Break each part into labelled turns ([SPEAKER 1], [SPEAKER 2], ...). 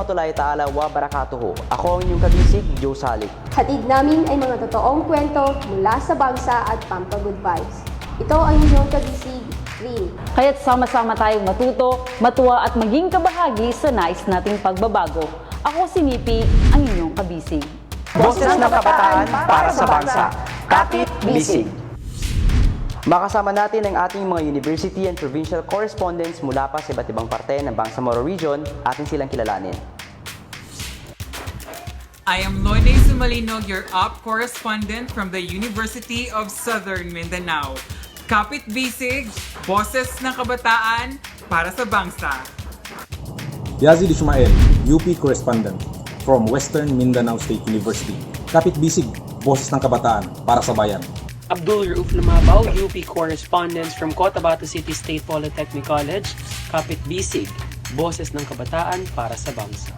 [SPEAKER 1] warahmatullahi ta'ala wa barakatuhu. Ako ang inyong kabisig, Joe Salik.
[SPEAKER 2] Hatid namin ay mga totoong kwento mula sa bangsa at pampagood vibes. Ito ang inyong kabisig, Rin.
[SPEAKER 3] Kaya't sama-sama tayong matuto, matuwa at maging kabahagi sa nais nating pagbabago. Ako si Mipi, ang inyong kabisig.
[SPEAKER 1] Boses ng kabataan para sa bansa. Kapit Bisig. Makasama natin ang ating mga university and provincial correspondents mula pa sa iba't ibang parte ng Bangsamoro Region. Atin silang kilalanin.
[SPEAKER 4] I am Loide Sumalinog, your op correspondent from the University of Southern Mindanao. Kapit Bisig, boses ng kabataan para sa bangsa.
[SPEAKER 5] Yazid Ismael, UP correspondent from Western Mindanao State University. Kapit Bisig, boses ng kabataan para sa bayan.
[SPEAKER 6] Abdul Rauf Lumabaw, UP correspondent from Cotabato City State Polytechnic College. Kapit Bisig, boses ng kabataan para sa bangsa.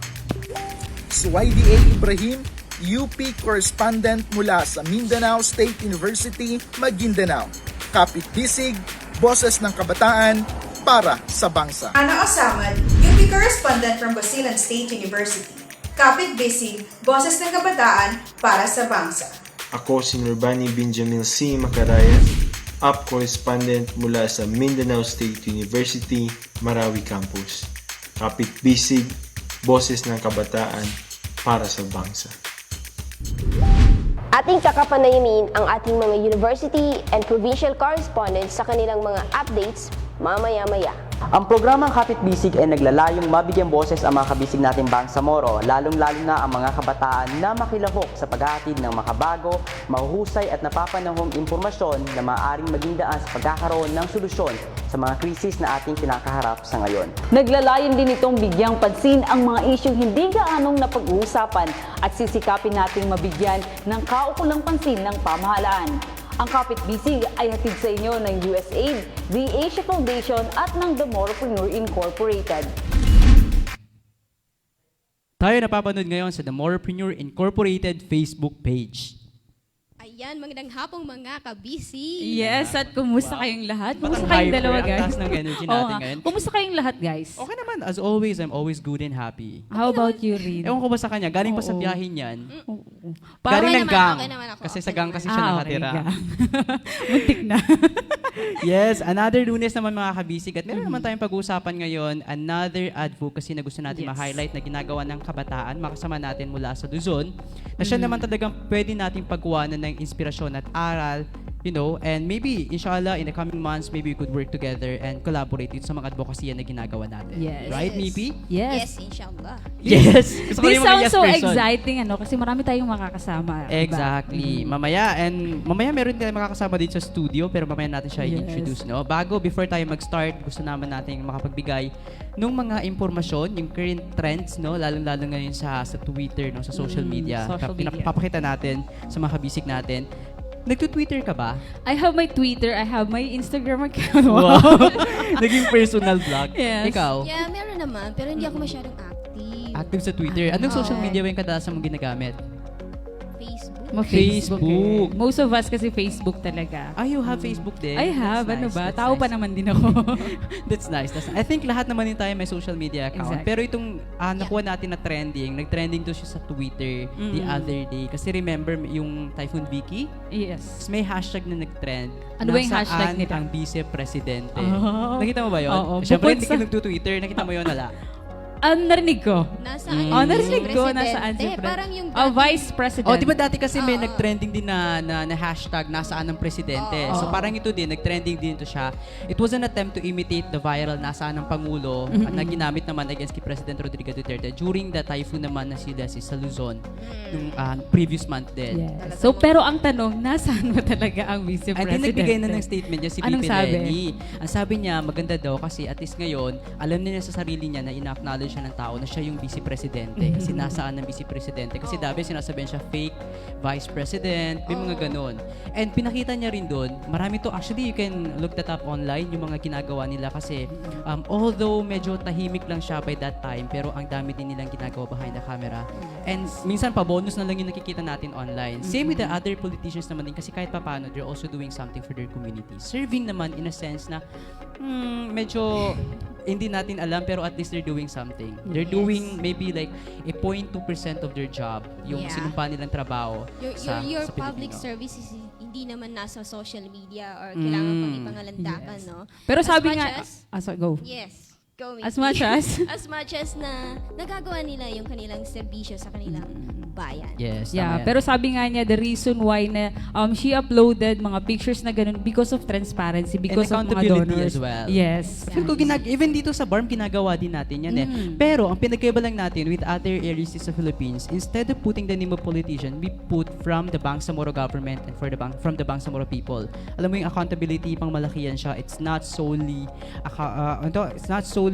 [SPEAKER 7] Suwaidi A. Ibrahim, UP correspondent mula sa Mindanao State University, Maguindanao. Kapit Bisig, boses ng kabataan para sa bangsa.
[SPEAKER 8] Ana Osamad, UP correspondent from Basilan State University. Kapit Bisig, boses ng kabataan para sa bangsa.
[SPEAKER 9] Ako si Nurbani Benjamin C. Macaraya, UP correspondent mula sa Mindanao State University, Marawi Campus. Kapit Bisig, boses ng kabataan para sa bangsa.
[SPEAKER 2] Ating kakapanayamin ang ating mga university and provincial correspondents sa kanilang mga updates mamaya-maya.
[SPEAKER 1] Ang programang Kapit Bisig ay naglalayong mabigyang boses ang mga kabisig nating Bangsamoro, lalong-lalo na ang mga kabataan na makilahok sa paghahatid ng makabago, mahuhusay at napapanahong impormasyon na maaaring maging daan sa pagkakaroon ng solusyon sa mga krisis na ating kinakaharap sa ngayon.
[SPEAKER 3] Naglalayon din itong bigyang pansin ang mga isyong hindi gaanong napag-uusapan at sisikapin nating mabigyan ng kaukulang pansin ng pamahalaan. Ang Kapit Bisig ay hatid sa inyo ng USAID, the Asia Foundation at ng The Moropreneur Incorporated.
[SPEAKER 10] Tayo napapanood ngayon sa The Moropreneur Incorporated Facebook page.
[SPEAKER 11] Ayan, magandang hapong mga kabisi.
[SPEAKER 12] Yes, at kumusta kayong lahat?
[SPEAKER 10] Ba't
[SPEAKER 12] Kumusta
[SPEAKER 10] ang
[SPEAKER 12] kayong
[SPEAKER 10] hyper?
[SPEAKER 12] dalawa,
[SPEAKER 10] Ang
[SPEAKER 12] guys?
[SPEAKER 10] taas ng energy
[SPEAKER 12] Oo
[SPEAKER 10] natin
[SPEAKER 12] nga.
[SPEAKER 10] ngayon.
[SPEAKER 12] Kumusta kayong lahat, guys?
[SPEAKER 10] Okay naman, as always, I'm always good and happy.
[SPEAKER 12] How about you, Rin?
[SPEAKER 10] Ewan ko ba sa kanya, galing pa sa
[SPEAKER 12] Oo.
[SPEAKER 10] biyahe niyan.
[SPEAKER 12] Parang
[SPEAKER 10] Galing ng gang.
[SPEAKER 11] okay naman ako,
[SPEAKER 10] Kasi
[SPEAKER 11] okay
[SPEAKER 10] sa gang
[SPEAKER 11] naman.
[SPEAKER 10] kasi siya nakatira.
[SPEAKER 12] okay, gang. Muntik na.
[SPEAKER 10] Yes, another Lunes naman mga kabisig. At meron naman tayong pag-uusapan ngayon, another advocacy na gusto natin
[SPEAKER 12] Yes.
[SPEAKER 10] ma-highlight na ginagawa ng kabataan, makasama natin mula sa Luzon, na siya naman talagang pwede nating pagkuhanan ng inspirasyon at aral, you know, and maybe, inshallah, in the coming months, maybe we could work together and collaborate dito sa mga advocacy na ginagawa natin.
[SPEAKER 12] Yes.
[SPEAKER 10] Right, Mipi?
[SPEAKER 11] Yes,
[SPEAKER 12] Yes.
[SPEAKER 11] inshallah.
[SPEAKER 10] Yes! Gusto ko
[SPEAKER 12] This
[SPEAKER 10] yung mga
[SPEAKER 12] sounds
[SPEAKER 10] yes
[SPEAKER 12] so
[SPEAKER 10] person.
[SPEAKER 12] exciting, ano? Kasi marami tayong makakasama. diba?
[SPEAKER 10] Exactly. Mamaya meron tayong makakasama dito sa studio pero mamaya natin siya
[SPEAKER 12] Yes.
[SPEAKER 10] i-introduce, no? Bago, before tayo mag-start, gusto naman natin makapagbigay ng mga impormasyon, yung current trends, no? Lalong-lalo ngayon sa Twitter, no? Sa social media.
[SPEAKER 12] social media.
[SPEAKER 10] Papakita natin sa mga kabisik natin. Nagtutwitter ka ba?
[SPEAKER 12] I have my Twitter, I have my Instagram account.
[SPEAKER 10] Wow! Naging personal vlog.
[SPEAKER 12] Yes.
[SPEAKER 10] Ikaw?
[SPEAKER 11] Yeah, meron naman, pero hindi ako masyadong active.
[SPEAKER 10] Active sa Twitter. Anong social
[SPEAKER 11] Oo.
[SPEAKER 10] media ba yung kadalasan mong ginagamit?
[SPEAKER 11] Facebook.
[SPEAKER 10] Facebook.
[SPEAKER 12] Eh. Most of us kasi Facebook talaga.
[SPEAKER 10] Ah, you have Facebook din?
[SPEAKER 12] I have,
[SPEAKER 10] That's
[SPEAKER 12] ano
[SPEAKER 10] nice,
[SPEAKER 12] ba?
[SPEAKER 10] that's
[SPEAKER 12] Tao pa
[SPEAKER 10] nice.
[SPEAKER 12] naman din ako.
[SPEAKER 10] That's nice. I think lahat naman din tayo may social media account.
[SPEAKER 12] Exactly.
[SPEAKER 10] Pero itong nakuha natin na trending, nag-trending to siya sa Twitter the other day. Kasi remember yung Typhoon Vicky?
[SPEAKER 12] Yes.
[SPEAKER 10] May hashtag na nag-trend.
[SPEAKER 12] Ano ba yung hashtag
[SPEAKER 10] Nasaan
[SPEAKER 12] nila?
[SPEAKER 10] ang vice-presidente?
[SPEAKER 12] Oh.
[SPEAKER 10] Nakita mo ba yun?
[SPEAKER 12] Oo.
[SPEAKER 10] Siyempre,
[SPEAKER 12] Bukod
[SPEAKER 10] hindi ka
[SPEAKER 12] sa-
[SPEAKER 10] nagtutwitter. Nakita mo yun, ala?
[SPEAKER 12] Narinig ko.
[SPEAKER 11] Nasaan
[SPEAKER 12] Oh,
[SPEAKER 11] yung
[SPEAKER 12] narinig ko.
[SPEAKER 11] presidente?
[SPEAKER 12] Nasaan si Pre-
[SPEAKER 11] Parang yung
[SPEAKER 12] Vice President.
[SPEAKER 10] Oh, di ba dati kasi may
[SPEAKER 11] Oo.
[SPEAKER 10] nag-trending din na hashtag nasaan ang presidente.
[SPEAKER 11] Oo.
[SPEAKER 10] So parang ito din, nag-trending din ito siya. It was an attempt to imitate the viral nasaan ang Pangulo na ginamit naman against kay President Rodrigo Duterte during the typhoon naman na sila si sa Luzon nung previous month din.
[SPEAKER 12] Yes. So, pero ang tanong, nasaan ba talaga ang Vice
[SPEAKER 10] At
[SPEAKER 12] President?
[SPEAKER 10] nagbigay na ng statement niya si
[SPEAKER 12] Anong
[SPEAKER 10] VP
[SPEAKER 12] sabi?
[SPEAKER 10] Lenny. Ang sabi niya, maganda daw kasi at least ngayon, alam niya sa sarili niya na ina-acknowledge siya ng tao na siya yung vice presidente. Kasi nasaan ang vice presidente. Kasi dati sinasabihan siya fake vice president, may mga ganun. And pinakita niya rin doon, marami to, actually you can look that up online, yung mga ginagawa nila kasi although medyo tahimik lang siya by that time, pero ang dami din nilang ginagawa behind the camera. And minsan pa bonus na lang yung nakikita natin online. Same with the other politicians naman din kasi kahit paano they're also doing something for their community. Serving naman in a sense na medyo hindi natin alam, pero at least they're doing something. They're doing maybe like a 0.2% of their job, yung
[SPEAKER 11] Yeah.
[SPEAKER 10] sinumpa nilang trabaho
[SPEAKER 11] Your
[SPEAKER 10] sa
[SPEAKER 11] public
[SPEAKER 10] Pilipino.
[SPEAKER 11] service is hindi naman nasa social media or kailangan pang ipangalandakan, no?
[SPEAKER 12] Pero
[SPEAKER 11] As
[SPEAKER 12] sabi
[SPEAKER 11] much
[SPEAKER 12] nga,
[SPEAKER 11] as-
[SPEAKER 12] go.
[SPEAKER 11] Yes. Go,
[SPEAKER 12] As
[SPEAKER 11] Mickey.
[SPEAKER 12] much as?
[SPEAKER 11] As much as na nagagawa nila yung kanilang serbisyo sa kanilang bayan.
[SPEAKER 10] Yes,
[SPEAKER 12] Yeah,
[SPEAKER 10] tama yan.
[SPEAKER 12] pero sabi nga niya, the reason why na she uploaded mga pictures na ganun because of transparency, because of mga
[SPEAKER 10] accountability
[SPEAKER 12] donors.
[SPEAKER 10] as well.
[SPEAKER 12] Yes.
[SPEAKER 10] Feel ko even dito sa BARM, ginagawa din natin yan Pero ang pinagkaiba lang natin with other areas sa Philippines, instead of putting the name of politician, we put from the Bangsamoro government and from the Bangsamoro people. Alam mo yung accountability, pang malaki yan siya. It's not solely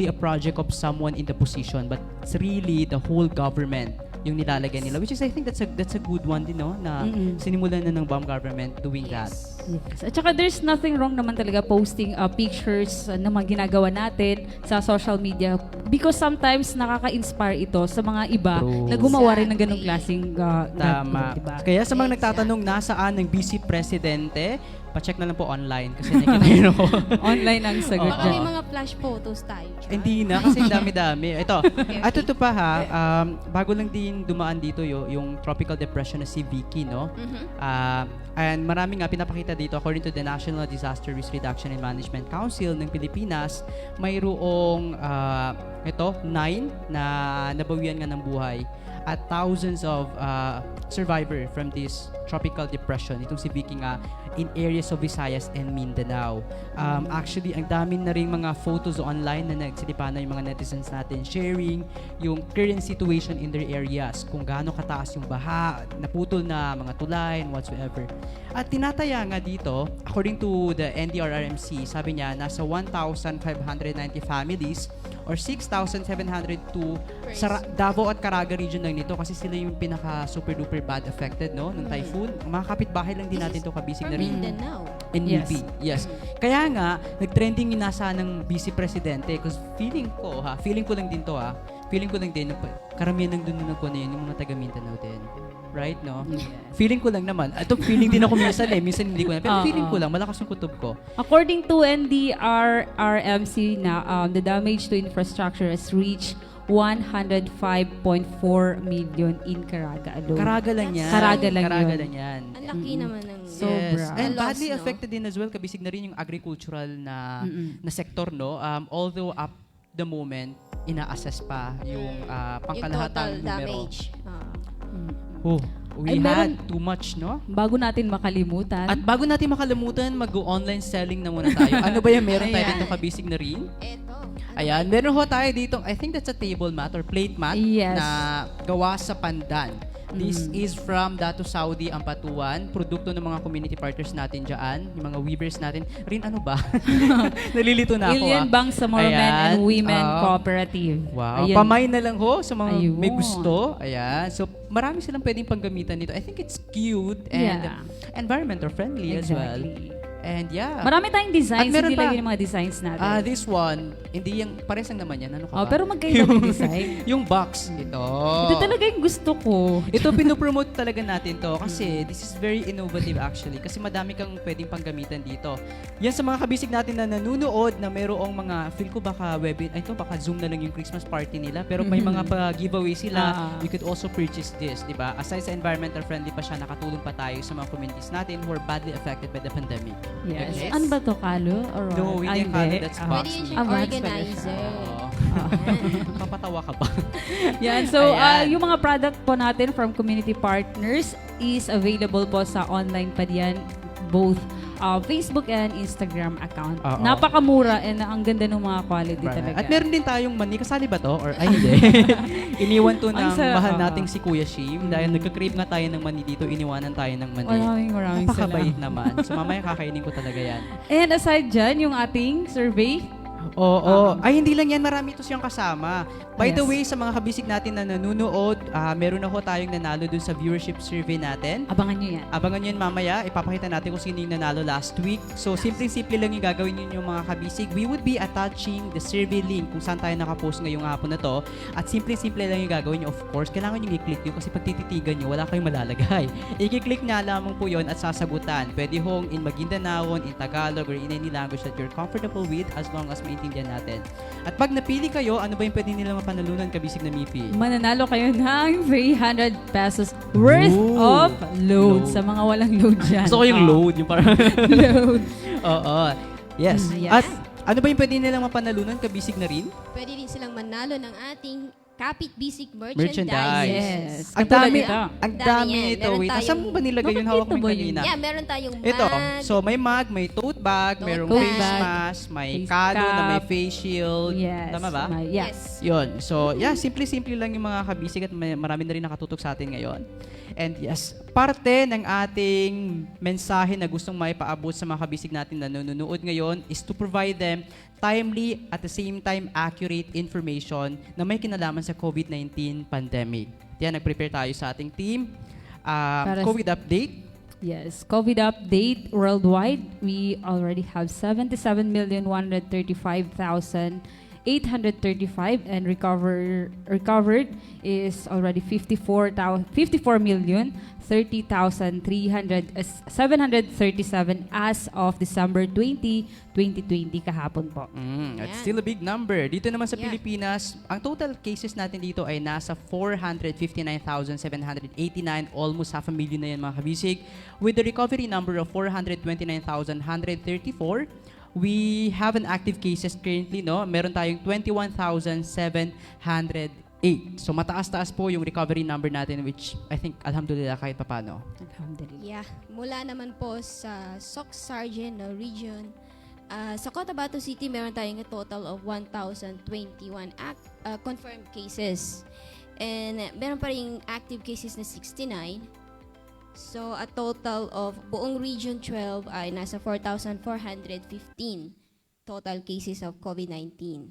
[SPEAKER 10] a project of someone in the position, but it's really the whole government yung nilalagay nila, which is I think that's a good one din, no, na sinimulan na ng BARM government doing that.
[SPEAKER 12] Yes. At saka there's nothing wrong naman talaga posting pictures na mga ginagawa natin sa social media because sometimes nakaka-inspire ito sa mga iba na gumawa rin ng ganong klaseng
[SPEAKER 10] Tama.
[SPEAKER 12] diba?
[SPEAKER 10] Kaya sa mga nagtatanong nasaan ng Vice Presidente, pa-check na lang po online kasi nakikita ko.
[SPEAKER 12] Online ang sagot
[SPEAKER 11] Baka may
[SPEAKER 12] dyan.
[SPEAKER 11] mga flash photos tayo. Char.
[SPEAKER 10] Hindi na kasi dami-dami. Ito, at ito pa ha, bago lang din dumaan dito yung tropical depression na si Vicky, no? And marami nga pinapakita dito, according to the National Disaster Risk Reduction and Management Council ng Pilipinas, mayroong 9 na nabawian nga ng buhay at thousands of survivor from this tropical depression. Itong si Vicky nga in areas of Visayas and Mindanao. Actually, ang dami na rin mga photos online na nagsilipa na yung mga netizens natin sharing yung current situation in their areas, kung gaano kataas yung baha, naputol na mga tulay and whatsoever. At tinataya nga dito, according to the NDRRMC, sabi niya, nasa 1,590 families or 6,702 sa Davao at Caraga region lang nito kasi sila yung pinaka super duper bad affected, no, ng typhoon. Mga kapitbahay lang din natin to kabisig na rin.
[SPEAKER 11] Mindanao.
[SPEAKER 10] In UP. Yes. Kaya nga, nag-trending yung nasa ng Vice Presidente because feeling ko lang din to feeling ko lang din, karamihan ng dununag ko na yun, yung mga taga Mindanao din. Right, no? Feeling ko lang naman. Ito, feeling din ako minsan hindi ko na. Pero feeling ko lang, malakas yung kutob ko.
[SPEAKER 12] According to NDRRMC na the damage to infrastructure has reached 105.4 million in Caraga alone.
[SPEAKER 10] Caraga lang yan.
[SPEAKER 12] Caraga lang
[SPEAKER 10] yan.
[SPEAKER 11] Ang laki naman ng
[SPEAKER 12] Sobra.
[SPEAKER 10] And
[SPEAKER 11] loss,
[SPEAKER 10] badly
[SPEAKER 11] no?
[SPEAKER 10] affected din as well, kabisig na rin yung agricultural na sector, no? Although up the moment, ina-assess pa yung
[SPEAKER 11] yung
[SPEAKER 10] pangkalahatang
[SPEAKER 11] total
[SPEAKER 10] numero.
[SPEAKER 11] damage.
[SPEAKER 10] We had too much, no?
[SPEAKER 12] Bago natin makalimutan.
[SPEAKER 10] At bago natin makalimutan, mag-online selling na muna tayo. Ano ba yung meron tayo
[SPEAKER 12] Ayan.
[SPEAKER 10] dito kabisig na rin?
[SPEAKER 11] Eto.
[SPEAKER 10] Ayan, meron ho tayo dito, I think that's a table mat or plate mat
[SPEAKER 12] Yes.
[SPEAKER 10] na gawa sa pandan. This is from Dato Saudi Ampatuan, produkto ng mga community partners natin dyan, yung mga weavers natin. Rin, ano ba? Nalilito na ako.
[SPEAKER 12] Ilian Bangsamoro Men and Women Cooperative.
[SPEAKER 10] Wow.
[SPEAKER 12] Ayan.
[SPEAKER 10] Pamay na lang ho sa mga
[SPEAKER 12] Ayun.
[SPEAKER 10] may gusto. Ayan. So, marami silang pwedeng panggamitan nito. I think it's cute and environmental friendly as well. And yeah.
[SPEAKER 12] Marami tayong designs,
[SPEAKER 10] At meron
[SPEAKER 12] hindi
[SPEAKER 10] pa.
[SPEAKER 12] lang yung mga designs natin.
[SPEAKER 10] This one, hindi yung, pares lang naman yan. Ano ka ba?
[SPEAKER 12] Pero magkaiba yung design.
[SPEAKER 10] Yung box, ito.
[SPEAKER 12] Ito talaga yung gusto ko.
[SPEAKER 10] Ito, pinopromote talaga natin to kasi this is very innovative actually kasi madami kang pwedeng panggamitan dito. Yan sa mga kabisig natin na nanunood na mayroong mga, feel ko baka baka Zoom na lang yung Christmas party nila pero may mga pa-giveaway sila. You could also purchase this, di ba? Aside sa environmental friendly pa siya, nakatulong pa tayo sa mga communities natin who are badly affected by the pandemic.
[SPEAKER 12] Yes.
[SPEAKER 10] Okay?
[SPEAKER 12] Ano ba to, Kalo? Or
[SPEAKER 10] No, hindi
[SPEAKER 12] hindi.
[SPEAKER 10] Kalo, that's box.
[SPEAKER 11] Pwede yun
[SPEAKER 10] meat.
[SPEAKER 11] siyang
[SPEAKER 12] box pala
[SPEAKER 11] organizer.
[SPEAKER 10] Papatawa ka ba?
[SPEAKER 12] Yan. So,
[SPEAKER 10] Ayan.
[SPEAKER 12] yung mga product po natin from community partners is available po sa online pa diyan, both Facebook and Instagram account.
[SPEAKER 10] Oo.
[SPEAKER 12] Napakamura and ang ganda ng mga quality talaga.
[SPEAKER 10] At meron din tayong mani. Kasali ba to? Or ay hindi. Iniwan to ng mahal nating si Kuya Shim. Dahil nagka-crave nga tayo ng mani dito, iniwanan tayo ng mani.
[SPEAKER 12] Maraming
[SPEAKER 10] Napakabait
[SPEAKER 12] salamat.
[SPEAKER 10] naman. So mamaya kakainin ko talaga yan.
[SPEAKER 12] And aside dyan, yung ating survey,
[SPEAKER 10] Oo. Ay, hindi lang yan. Marami ito siyang kasama. By the
[SPEAKER 12] Yes.
[SPEAKER 10] way, sa mga kabisig natin na nanunood, meron na ho tayong nanalo dun sa viewership survey natin.
[SPEAKER 12] abangan nyo yan.
[SPEAKER 10] Abangan nyo yun mamaya. Ipapakita natin kung sino yung nanalo last week. So, simple-simple lang yung gagawin nyo yung mga kabisig. We would be attaching the survey link kung saan tayo nakapost ngayong hapon na to. At simple-simple lang yung gagawin nyo. Of course, kailangan nyo i-click yun kasi pag tititigan nyo, wala kayong malalagay. I-click nga lamang po yun at sasagutan. Pwede hong in Maguindanaon, in Tagalog, or in any language that you're comfortable with as long as may maintindihan natin. At pag napili kayo, ano ba yung pwede nila mapanalunan, kabisig na MIPI?
[SPEAKER 12] Mananalo kayo ng 300 pesos worth of load sa mga walang load dyan.
[SPEAKER 10] Gusto ko yung load, yung parang...
[SPEAKER 12] Load.
[SPEAKER 10] Oo. Yes.
[SPEAKER 12] Yes.
[SPEAKER 10] At ano ba yung pwede nilang mapanalunan, kabisig na rin?
[SPEAKER 11] Pwede din silang manalo ng ating Kapit Bisig merchandise.
[SPEAKER 12] Yes.
[SPEAKER 10] Ang
[SPEAKER 12] Katulad
[SPEAKER 10] dami,
[SPEAKER 12] nito.
[SPEAKER 10] ang dami
[SPEAKER 11] yan.
[SPEAKER 10] nito.
[SPEAKER 11] Meron
[SPEAKER 10] Wait,
[SPEAKER 11] tayong-
[SPEAKER 10] saan mo ba nilagay yun? Hawak mo yung
[SPEAKER 12] Nakikita ba yun?
[SPEAKER 10] kanina.
[SPEAKER 11] Yeah, meron tayong mug.
[SPEAKER 10] Ito, so may mug, may tote bag,
[SPEAKER 11] Tote
[SPEAKER 10] merong
[SPEAKER 11] bag.
[SPEAKER 10] face mask, may
[SPEAKER 12] Face
[SPEAKER 10] kado na may
[SPEAKER 12] cap.
[SPEAKER 10] face shield.
[SPEAKER 12] Yes.
[SPEAKER 10] Tama ba?
[SPEAKER 12] Yes.
[SPEAKER 10] Yun. So, yeah, simple-simple lang yung mga kabisig at marami na rin nakatutok sa atin ngayon. And yes, parte ng ating mensahe na gustong maipaabot sa mga kabisig natin na nanonood ngayon is to provide them timely at the same time accurate information na may kinalaman sa COVID-19 pandemic. Yan, nag-prepare tayo sa ating team.
[SPEAKER 12] Para
[SPEAKER 10] COVID update.
[SPEAKER 12] Yes, COVID update worldwide, we already have 77,135,835 and recovered is already 54,30,737 as of December 20, 2020 kahapon po.
[SPEAKER 10] That's
[SPEAKER 11] Yan.
[SPEAKER 10] still a big number. Dito naman sa
[SPEAKER 11] Yeah.
[SPEAKER 10] Pilipinas, ang total cases natin dito ay nasa 459,789, almost 500,000 na yan mga kabisig. With the recovery number of 429,134, we have an active cases currently, no? Meron tayong 21,708. So mataas-taas po yung recovery number natin, which I think, alhamdulillah, kahit papano.
[SPEAKER 12] Alhamdulillah.
[SPEAKER 11] Yeah, mula naman po sa Soc Sargent region, sa Cotabato City, meron tayong a total of 1,021 confirmed cases. And meron pa rin active cases na 69. So, a total of buong Region 12 ay nasa 4,415 total cases of COVID-19.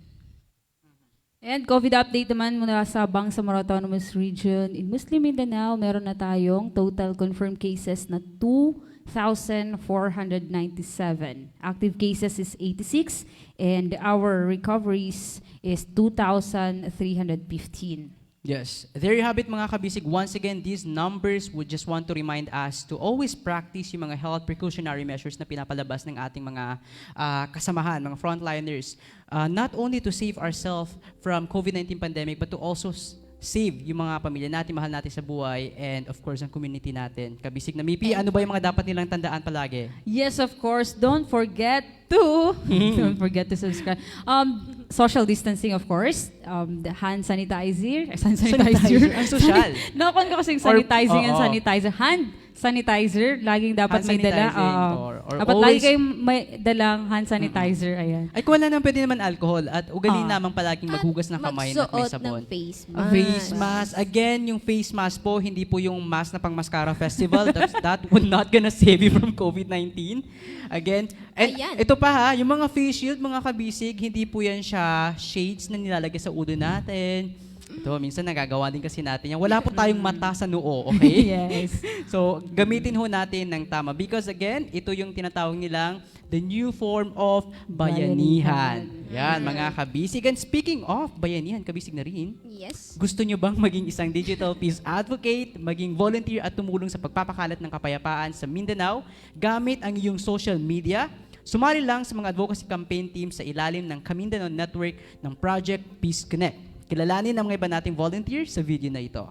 [SPEAKER 12] And COVID update naman mula sa Bangsamoro Autonomous Region. In Muslim Mindanao, meron na tayong total confirmed cases na 2,497. Active cases is 86 and our recoveries is 2,315.
[SPEAKER 10] Yes. There you have it mga kabisig. Once again, these numbers would just want to remind us to always practice yung mga health precautionary measures na pinapalabas ng ating mga kasamahan, mga frontliners. Not only to save ourselves from COVID-19 pandemic, but to also save yung mga pamilya natin, mahal natin sa buhay, and of course, ang community natin. Kabisig na MIPI, ano ba yung mga dapat nilang tandaan palagi?
[SPEAKER 12] Yes, of course. Don't forget to subscribe. Social distancing, of course. The hand sanitizer.
[SPEAKER 10] Ang social.
[SPEAKER 12] Nakon ko kasing sanitizing and
[SPEAKER 10] oo.
[SPEAKER 12] sanitizer. Hand sanitizer. Laging dapat
[SPEAKER 10] Hand
[SPEAKER 12] may dala.
[SPEAKER 10] sanitizing,
[SPEAKER 12] Oo.
[SPEAKER 10] or
[SPEAKER 12] Dapat lagi
[SPEAKER 10] always-
[SPEAKER 12] kayong may dalang hand sanitizer. Ayan.
[SPEAKER 10] Ay, kung wala naman, pwede naman alcohol. At ugali naman palaging maghugas ng kamay at may
[SPEAKER 11] Magsuot
[SPEAKER 10] sabon.
[SPEAKER 11] ng face mask.
[SPEAKER 10] Face mask. Again, yung face mask po, hindi po yung mask na pang Mascara Festival. That would not gonna save you from COVID-19. Again, and
[SPEAKER 11] Ayan.
[SPEAKER 10] ito pa ha, yung mga face shield, mga kabisig, hindi po yan siya shades na nilalagay sa ulo natin. Ito, minsan nagagawa din kasi natin yan. Wala po tayong mata sa noo, okay?
[SPEAKER 12] Yes.
[SPEAKER 10] So, gamitin ho natin ng tama. Because again, ito yung tinatawag nilang the new form of bayanihan. Yan, mga kabisig. And speaking of bayanihan, kabisig na rin,
[SPEAKER 11] Yes.
[SPEAKER 10] gusto nyo bang maging isang digital peace advocate, maging volunteer at tumulong sa pagpapakalat ng kapayapaan sa Mindanao gamit ang iyong social media? Sumali lang sa mga advocacy campaign team sa ilalim ng Kamindanao Network ng Project Peace Connect. Kilalanin ang mga iba nating volunteers sa video na ito.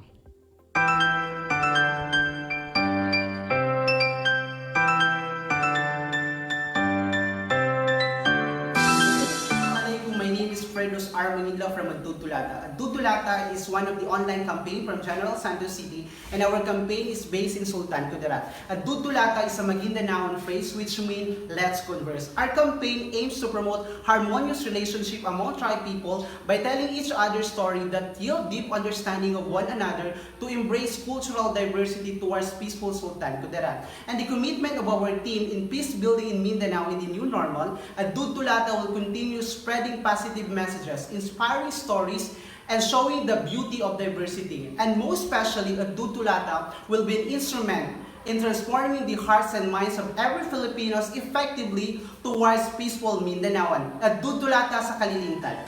[SPEAKER 13] My name is Fredos R. Manila from Adutulata. Adutulata is one of the online campaign from General Santos City, and our campaign is based in Sultan Kudarat. Adutulata is a Maguindanaon phrase which means let's converse. Our campaign aims to promote harmonious relationship among tribe people by telling each other story that yield deep understanding of one another to embrace cultural diversity towards peaceful Sultan Kudarat. And the commitment of our team in peace building in Mindanao in the new normal, Adutulata will continue spreading positive messages, inspiring stories, and showing the beauty of diversity. And most especially, Adutulata will be an instrument in transforming the hearts and minds of every Filipinos effectively towards peaceful Mindanaoan. Adutulata sa Kalilintan.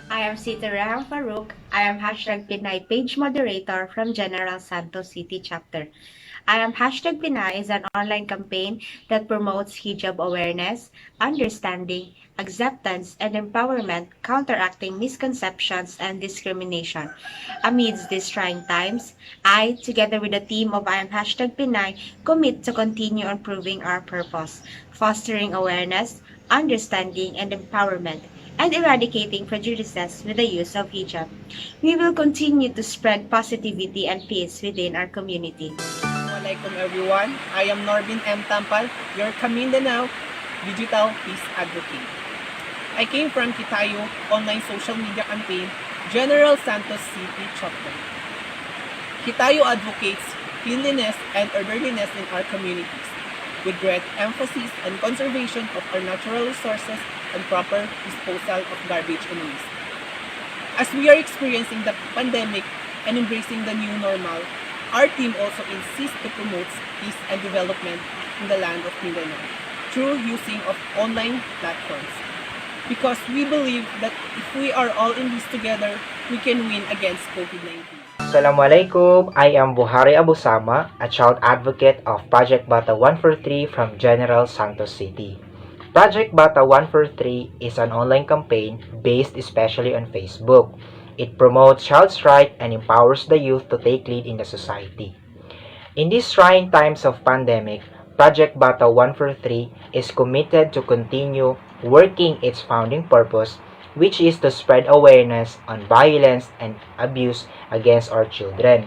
[SPEAKER 14] I am Sita Raham Farouk. I am #Pinay page moderator from General Santos City Chapter. I Am Hashtag Pinay is an online campaign that promotes hijab awareness, understanding, acceptance, and empowerment, counteracting misconceptions and discrimination. Amidst these trying times, I, together with the team of I Am Hashtag Pinay, commit to continue improving our purpose, fostering awareness, understanding, and empowerment, and eradicating prejudices with the use of hijab. We will continue to spread positivity and peace within our community.
[SPEAKER 15] Assalamualaikum everyone. I am Norbin M. Tampal, your Kamindanao Digital Peace Advocate. I came from Kitayo online social media campaign, General Santos City Chapter. Kitayo advocates cleanliness and orderliness in our communities, with great emphasis on conservation of our natural resources and proper disposal of garbage and waste. As we are experiencing the pandemic and embracing the new normal, our team also insists to promote peace and development in the land of Mindanao through using of online platforms. Because we believe that if we are all in this together, we can win against COVID-19.
[SPEAKER 16] Assalamualaikum, I am Buhari Abusama, a child advocate of Project Bata 143 from General Santos City. Project Bata 143 is an online campaign based especially on Facebook. It promotes child's rights and empowers the youth to take lead in the society. In these trying times of pandemic, Project Bata 143 is committed to continue working its founding purpose, which is to spread awareness on violence and abuse against our children.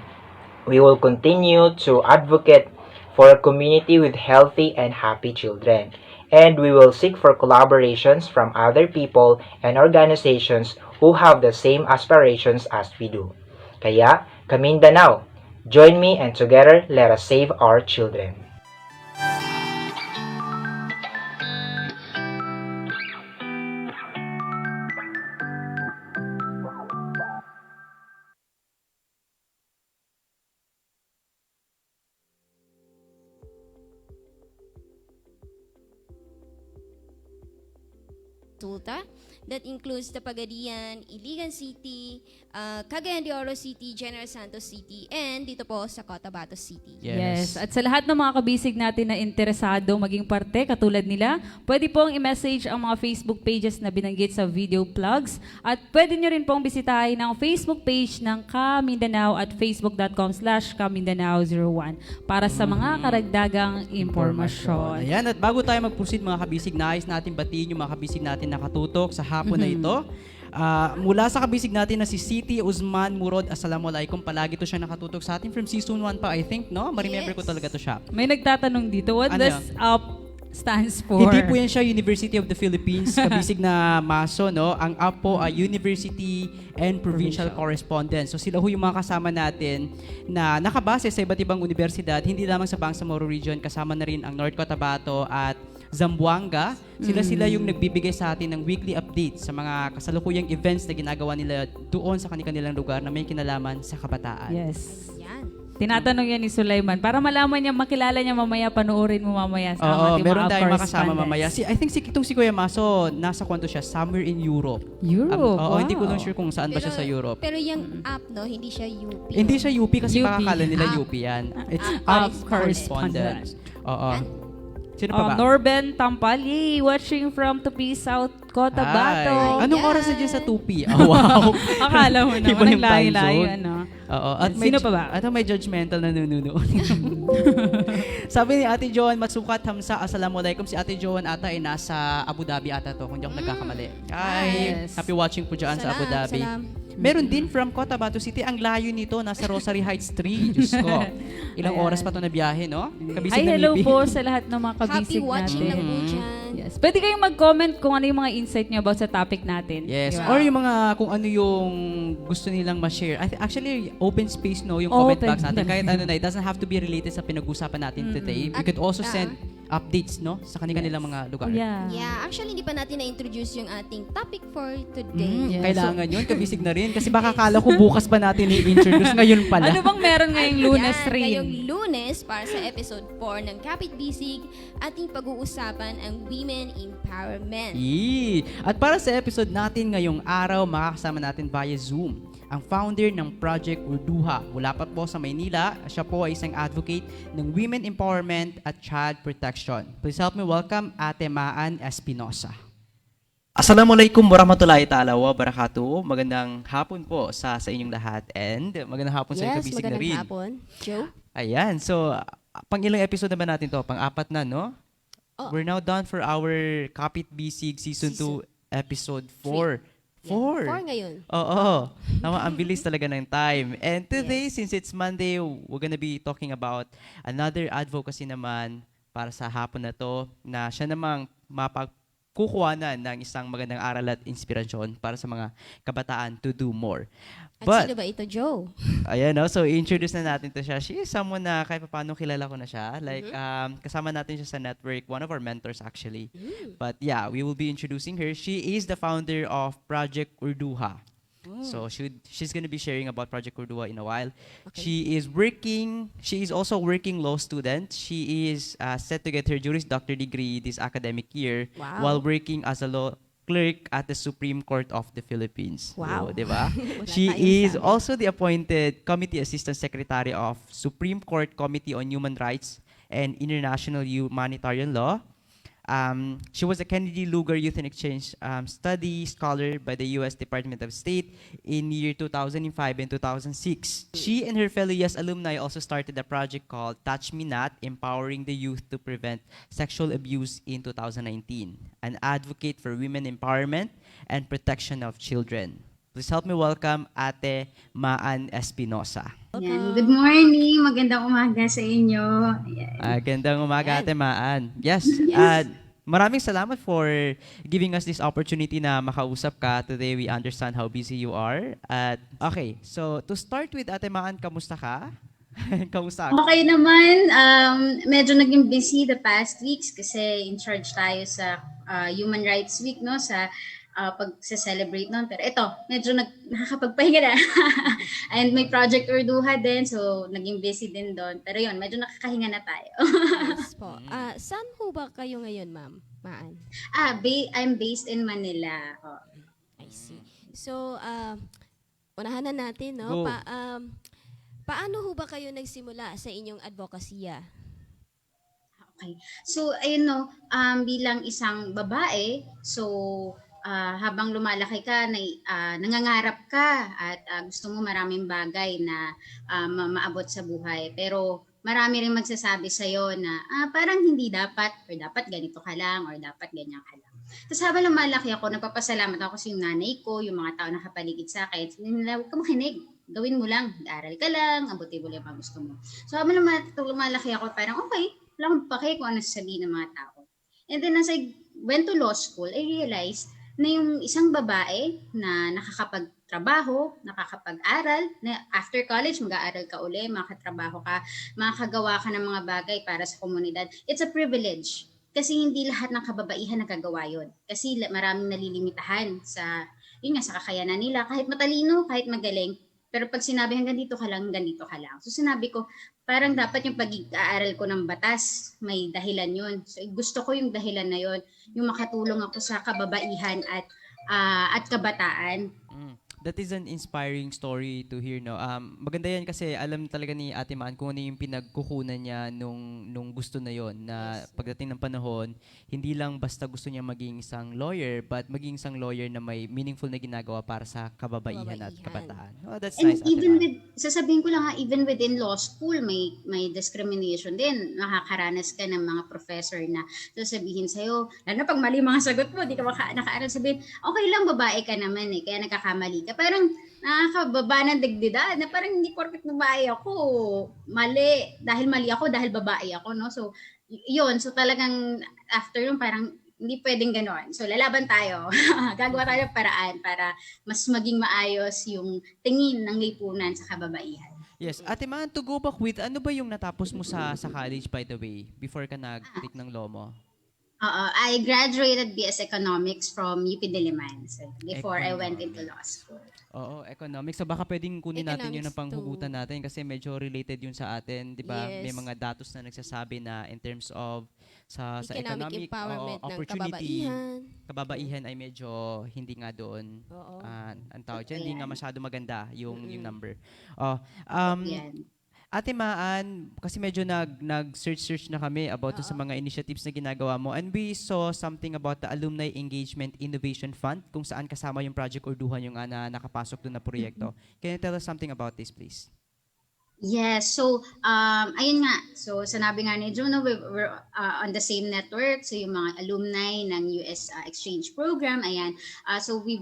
[SPEAKER 16] We will continue to advocate for a community with healthy and happy children, and we will seek for collaborations from other people and organizations who have the same aspirations as we do. Kaya, Kamindanao, join me and together let us save our children.
[SPEAKER 11] Resulta that includes Tapagadian, Iligan City, Cagayan de Oro City, General Santos City, and dito po sa Cotabato City.
[SPEAKER 12] Yes. At sa lahat ng mga kabisig natin na interesado maging parte katulad nila, pwede pong i-message ang mga Facebook pages na binanggit sa video plugs at pwede nyo rin pong bisitahin ang Facebook page ng Kamindanao at facebook.com/Kamindanao01 para sa mga karagdagang impormasyon.
[SPEAKER 10] Ayan, at bago tayo mag-proceed mga kabisig, nais natin batiin yung mga kabisig natin nakatutok sa hapon na ito. Mula sa kabisig natin na si Siti Uzman Murod, assalamualaikum. Palagi to siya nakatutok sa atin from season 1 pa, I think, no? Ma-remember ko talaga to siya.
[SPEAKER 12] May nagtatanong dito, what does UP stands for?
[SPEAKER 10] Hindi po yan siya University of the Philippines, kabisig na maso, no? Ang UP po ay University and Provincial Correspondence. So sila ho yung mga kasama natin na nakabase sa iba't ibang universidad, hindi lamang sa Bangsamoro Region, kasama na rin ang North Cotabato at Zamboanga. Sila yung nagbibigay sa atin ng weekly update sa mga kasalukuyang events na ginagawa nila doon sa kanilang lugar na may kinalaman sa kabataan.
[SPEAKER 12] Yes. Tinatanong yan ni Sulaiman. Para malaman niya, makilala niya mamaya, panoorin mo mamaya sa ating
[SPEAKER 10] meron
[SPEAKER 12] mga
[SPEAKER 10] tayong makasama
[SPEAKER 12] correspondents.
[SPEAKER 10] mamaya. I think si Kuya Maso, nasa kwanto siya, somewhere in Europe.
[SPEAKER 12] Wow.
[SPEAKER 10] Hindi ko lang sure kung saan ba siya sa Europe.
[SPEAKER 11] Pero yung app, no, hindi siya UP.
[SPEAKER 10] Hindi siya UP kasi
[SPEAKER 12] UP.
[SPEAKER 10] baka akala nila UP yan. It's
[SPEAKER 12] App
[SPEAKER 10] correspondent. Oo. Sino pa ba?
[SPEAKER 12] Norben Tampali, watching from Tupi, South Cotabato.
[SPEAKER 10] Hi. Anong oras na dyan sa Tupi? Oh, wow.
[SPEAKER 12] Akala mo naman,
[SPEAKER 10] Iba yung
[SPEAKER 12] ang layo-layo,
[SPEAKER 10] time zone.
[SPEAKER 12] ano?
[SPEAKER 10] Oo. At
[SPEAKER 12] Sino pa ba?
[SPEAKER 10] At may judgmental na nununo. Sabi ni Ate Joan Matsukat Hamsa, assalamualaikum. Si Ate Joan ata ay nasa Abu Dhabi ata to, kung di ako nagkakamali. Hi.
[SPEAKER 12] Yes.
[SPEAKER 10] Happy watching po dyan sa Abu Dhabi. Meron din from Cotabato City. Ang layo nito, nasa Rosary Heights 3. Diyos ko. Ilang oras pa to na biyahe, no? Kabisig ng
[SPEAKER 12] hello
[SPEAKER 10] UP.
[SPEAKER 12] po sa lahat ng mga kabisig
[SPEAKER 11] Happy watching
[SPEAKER 12] natin.
[SPEAKER 11] lang po dyan.
[SPEAKER 12] Yes. Pwede kayong mag-comment kung ano yung mga insight niyo about sa topic natin.
[SPEAKER 10] Yes.
[SPEAKER 12] Diba?
[SPEAKER 10] Or yung mga kung ano yung gusto nilang ma-share. Actually, open space, no? Yung comment box natin. Kahit ano na, it doesn't have to be related sa pinag-usapan natin today. You could also send updates, no? Sa kanilang mga lugar.
[SPEAKER 11] Yeah, actually hindi pa natin na-introduce yung ating topic for today.
[SPEAKER 10] Kailangan yun, kabisig na rin. Kasi baka kala ko bukas pa natin i-introduce. Ngayon pala.
[SPEAKER 12] Ano bang meron ngayong Lunes, Rin?
[SPEAKER 11] Ngayong Lunes, para sa episode 4 ng Kapit Bisig, ating pag-uusapan ang Women Empowerment.
[SPEAKER 10] At para sa episode natin ngayong araw, makakasama natin via Zoom ang founder ng Project Urduha. Mula pa po sa Maynila, siya po ay isang advocate ng women empowerment at child protection. Please help me welcome Ate Maan Espinosa. Assalamualaikum warahmatullahi ta'ala wa barakatuh. Magandang hapon po sa inyong lahat and magandang hapon sa kabisig na rin.
[SPEAKER 2] Yes, magandang hapon. Joe?
[SPEAKER 10] Ayan, so pang ilang episode na ba natin to? Pang-apat na, no?
[SPEAKER 2] Oh.
[SPEAKER 10] We're now done for our Kapit Bisig Season 2 Episode 4.
[SPEAKER 2] Yeah, 4 ngayon.
[SPEAKER 10] Oo. Ang bilis talaga ng time. And today, since it's Monday, we're gonna be talking about another advocacy naman para sa hapon na to na siya namang mapagkukuhanan ng isang magandang aral at inspirasyon para sa mga kabataan to do more.
[SPEAKER 2] At sino ba ito, Joe?
[SPEAKER 10] Ayan, no? So introduce na natin to siya. She is someone na kahit paano kilala ko na siya. Like, kasama natin siya sa network, one of our mentors actually. But yeah, we will be introducing her. She is the founder of Project Urduha. So she's gonna be sharing about Project Urduha in a while. She is also a working law student. She is set to get her Juris Doctor degree this academic year while working as a law clerk at the Supreme Court of the Philippines.
[SPEAKER 2] Wow.
[SPEAKER 10] So, diba? She is also the appointed Committee Assistant Secretary of Supreme Court Committee on Human Rights and International Humanitarian Law. She was a Kennedy Lugar Youth and Exchange Study Scholar by the U.S. Department of State in year 2005 and 2006. She and her fellow YES alumni also started a project called Touch Me Not, Empowering the Youth to Prevent Sexual Abuse in 2019, an advocate for women empowerment and protection of children. Please help me welcome Ate Maan Espinosa.
[SPEAKER 17] Yan. Good morning, magandang umaga sa inyo.
[SPEAKER 10] Gandang umaga, Ate Maan. Yes. Maraming salamat for giving us this opportunity na makausap ka. Today, we understand how busy you are. Okay, so to start with, Ate Maan, kamusta ka? Kamusta?
[SPEAKER 17] Okay naman. Medyo naging busy the past weeks kasi in charge tayo sa Human Rights Week, no? Sa pag-celebrate nun. Pero ito, medyo nakakapagpahinga na. And may Project Urduha din, so naging busy din doon. Pero yun, medyo nakakahinga na tayo.
[SPEAKER 2] Yes po. Saan ho ba kayo ngayon, ma'am? Maan?
[SPEAKER 17] I'm based in Manila. Oh.
[SPEAKER 2] I see. So, unahan na natin, no?
[SPEAKER 10] Go.
[SPEAKER 2] Paano ho ba kayo nagsimula sa inyong advokasya?
[SPEAKER 17] Okay. So, ayun no, bilang isang babae, so habang lumalaki ka, nangangarap ka at gusto mo maraming bagay na maabot sa buhay. Pero marami rin magsasabi sa'yo na parang hindi dapat or dapat ganito ka lang or dapat ganyan ka lang. Tapos habang lumalaki ako, napapasalamat ako sa yung nanay ko, yung mga tao na kapaligid sa akin. Sabi nila, huwag ka makinig. Gawin mo lang. Aral ka lang. Abuti mo lang ang gusto mo. So habang lumalaki ako, parang okay, wala akong pake kung ano sasabihin ng mga tao. And then as I went to law school, I realized na yung isang babae na nakakapagtrabaho, nakakapag-aral, na after college, mag-aaral ka uli, makatrabaho ka, makakagawa ka ng mga bagay para sa komunidad. It's a privilege. Kasi hindi lahat ng kababaihan nagagawa yun. Kasi maraming nalilimitahan sa kakayanan nila. Kahit matalino, kahit magaling. Pero pag sinabi hanggang dito ka lang, So sinabi ko, parang dapat yung pag-aaral ko ng batas, may dahilan yun. So gusto ko yung dahilan na yun, yung makatulong ako sa kababaihan at kabataan.
[SPEAKER 10] That is an inspiring story to hear, no? Maganda yan kasi alam talaga ni Ate Maan kung ano yung pinagkukunan niya nung gusto na yon na pagdating ng panahon, hindi lang basta gusto niya maging isang lawyer, but maging isang lawyer na may meaningful na ginagawa para sa kababaihan at kabataan. Oh, that's
[SPEAKER 17] And
[SPEAKER 10] nice, Ate
[SPEAKER 17] even
[SPEAKER 10] Maan.
[SPEAKER 17] sasabihin ko lang even within law school, may discrimination din. Makakaranas ka ng mga professor na sasabihin sa'yo, lalo na pag mali mga sagot mo, di ka nakaaral, sabihin, okay lang, babae ka naman kaya nagkakamali ka. Parang nakakababa ng digdidad na parang hindi porket babae ako, mali. Dahil mali ako, dahil babae ako, no? So, yun. So, talagang after yun, parang hindi pwedeng gano'n. So, lalaban tayo. Gagawa tayo ng paraan para mas maging maayos yung tingin ng lipunan sa kababaihan.
[SPEAKER 10] Yes. Ate Maan, to go back with, ano ba yung natapos mo sa college, by the way, before ka nag-take ng law mo?
[SPEAKER 17] I graduated BS Economics from UP Diliman before I went into law school.
[SPEAKER 10] Oo, economics. So baka pwedeng kunin natin yun ng panghugutan natin kasi medyo related yun sa atin, 'di ba? May
[SPEAKER 2] Yes.
[SPEAKER 10] mga datos na nagsasabi na in terms of sa
[SPEAKER 2] Economic
[SPEAKER 10] economic
[SPEAKER 2] empowerment ng
[SPEAKER 10] opportunity,
[SPEAKER 2] kababaihan.
[SPEAKER 10] kababaihan ay medyo hindi nga doon.
[SPEAKER 2] Oo.
[SPEAKER 10] Ang tawag dyan, hindi nga masyado maganda yung number.
[SPEAKER 17] Yan.
[SPEAKER 10] Ate Maan, kasi medyo nag-search na kami about sa mga initiatives na ginagawa mo, and we saw something about the Alumni Engagement Innovation Fund kung saan kasama yung Project Orduhan yung na nakapasok doon na proyekto. Can you tell us something about this, please?
[SPEAKER 17] Yes, so ayun nga. So sinabi nga ni Juno, we're on the same network. So yung mga alumni ng US exchange program, ayan. So we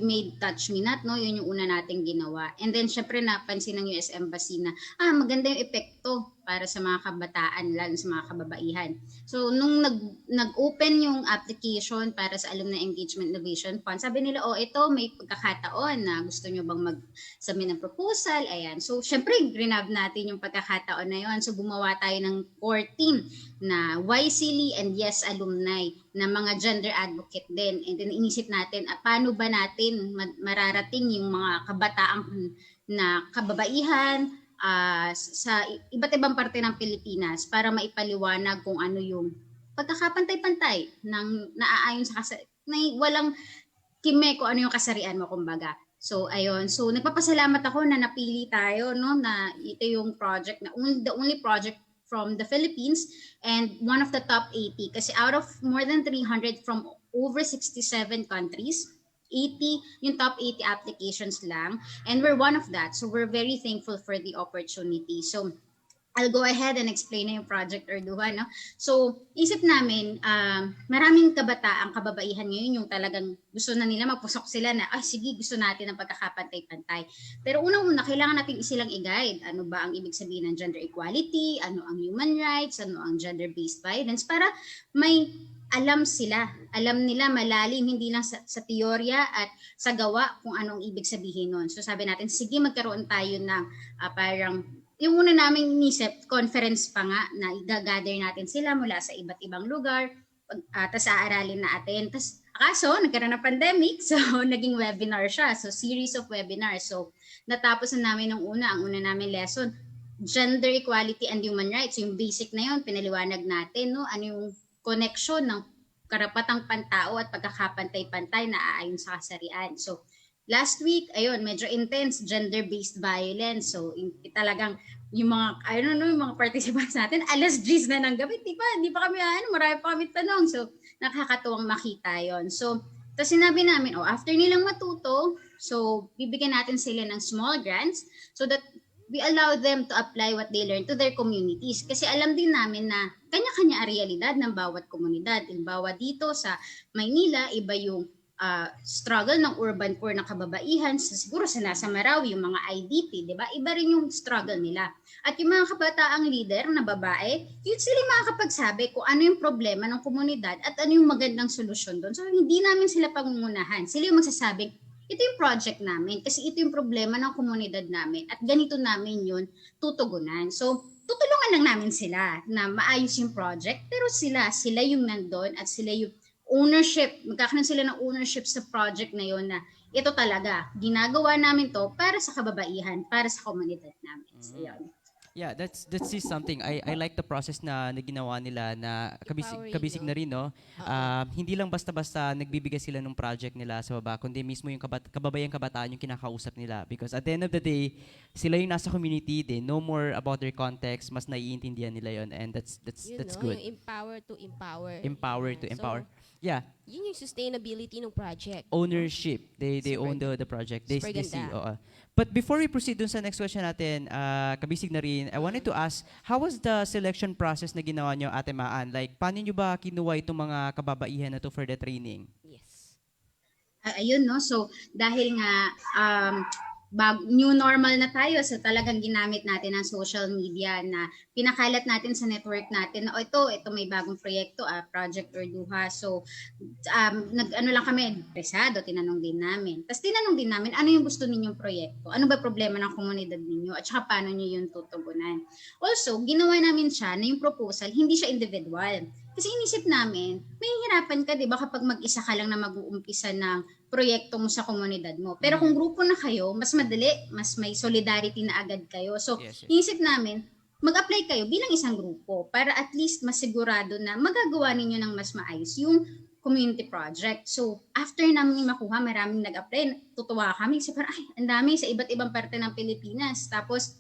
[SPEAKER 17] made Touch Me Not, no? Yun yung una nating ginawa. And then syempre napansin ng US Embassy na maganda yung epekto para sa mga kabataan, lalo sa mga kababaihan. So nung nag-open yung application para sa Alumni Engagement Innovation Fund, sabi nila, ito may pagkakataon na gusto nyo bang mag-submit ng proposal? Ayan. So syempre grinab natin yung pagkakataon na yun. So bumawa tayo ng core team na YCLI and Yes Alumni na mga gender advocate din. And then inisip natin, paano ba natin mararating yung mga kabataan na kababaihan sa iba't ibang parte ng Pilipinas para maipaliwanag kung ano yung pagkakapantay-pantay ng naaayon sa walang kime kung ano yung kasarian mo, kumbaga. So ayun, so nagpapasalamat ako na napili tayo, no, na ito yung project na the only project from the Philippines and one of the top 80 kasi out of more than 300 from over 67 countries, 80 yung top 80 applications lang, and we're one of that, so we're very thankful for the opportunity. So I'll go ahead and explain na yung Project Orduhan, no? So isip namin, maraming kababaihan ngayon yung talagang gusto na nila, magpusok sila na sige, gusto natin ng pagkakapantay-pantay. Pero unang-una, kailangan natin silang i-guide. Ano ba ang ibig sabihin ng gender equality, ano ang human rights, ano ang gender-based violence, para may alam sila, alam nila malalim, hindi lang sa teorya at sa gawa kung anong ibig sabihin nun. So sabi natin, sige, magkaroon tayo ng parang, yung una namin inisip, conference pa nga, na i-gather natin sila mula sa iba't ibang lugar, tapos aaralin natin. Tapos, kaso, nagkaroon ng pandemic, so naging webinar siya. So series of webinars. So natapos na namin ang una namin lesson, gender equality and human rights. Yung basic na yun, pinaliwanag natin, no? Ano yung connection ng karapatang pantao at pagkakapantay-pantay na aayon sa kasarian. So, last week, ayun, medyo intense, gender-based violence. So, talagang yung mga, yung mga participants natin, alas 10 na ng gabi, di pa kami, marami pa kami tanong. So, nakakatuwang makita yon. So, tapos sinabi namin, after nilang matuto, so, bibigyan natin sila ng small grants so that we allow them to apply what they learn to their communities. Kasi alam din namin na kanya-kanya ang realidad ng bawat komunidad. Halimbawa dito sa Maynila, iba yung struggle ng urban poor na kababaihan. Siguro sa nasa Marawi, yung mga IDP, di ba? Iba rin yung struggle nila. At yung mga kabataang leader na babae, yun sila makakapagsabi kung ano yung problema ng komunidad at ano yung magandang solusyon doon. So hindi namin sila pangungunahan. Sila yung magsasabing, ito yung project namin kasi ito yung problema ng komunidad namin at ganito namin yun tutugunan. So, tutulungan lang namin sila na maayos yung project, pero sila yung nandun at sila yung ownership, magkakaroon sila ng ownership sa project na yun na ito talaga, ginagawa namin to para sa kababaihan, para sa komunidad namin. So, yun.
[SPEAKER 10] Yeah, that's something. I like the process na ginawa nila na kabisig na rin, no? Hindi lang basta-basta nagbibigay sila ng project nila sa baba, kundi mismo yung kababayang kabataan yung kinakausap nila. Because at the end of the day, sila yung nasa community, they know more about their context, mas naiintindihan nila yon, and that's good.
[SPEAKER 2] Yung empower to empower.
[SPEAKER 10] Empower to empower. Yeah.
[SPEAKER 2] Yun yung sustainability ng project.
[SPEAKER 10] Ownership. They own the project. They see. But before we proceed dun sa next question natin, kabisig na rin, I wanted to ask, how was the selection process na ginawa nyo, Ate Maan? Like, paano nyo ba kinuha itong mga kababaihan na to for the training?
[SPEAKER 2] Yes.
[SPEAKER 17] Ayun, no? So, dahil nga, new normal na tayo, so talagang ginamit natin ang social media na pinakalat natin sa network natin na ito may bagong proyekto, Project Orduha. So nag-ano lang kami, presado, tinanong din namin. Tapos tinanong din namin, ano yung gusto ninyong proyekto? Ano ba problema ng komunidad ninyo? At saka paano nyo yung tutugunan? Also, ginawa namin siya na yung proposal, hindi siya individual. Kasi inisip namin, may hirapan ka, di ba, kapag mag-isa ka lang na mag-uumpisa ng proyekto mo sa komunidad mo. Pero kung grupo na kayo, mas madali, mas may solidarity na agad kayo. So, inisip namin, mag-apply kayo bilang isang grupo para at least masigurado na magagawa ninyo ng mas maayos yung community project. So, after namin makuha, maraming nag-apply, tutuwa kami. Kasi parang, ang dami sa iba't ibang parte ng Pilipinas. Tapos,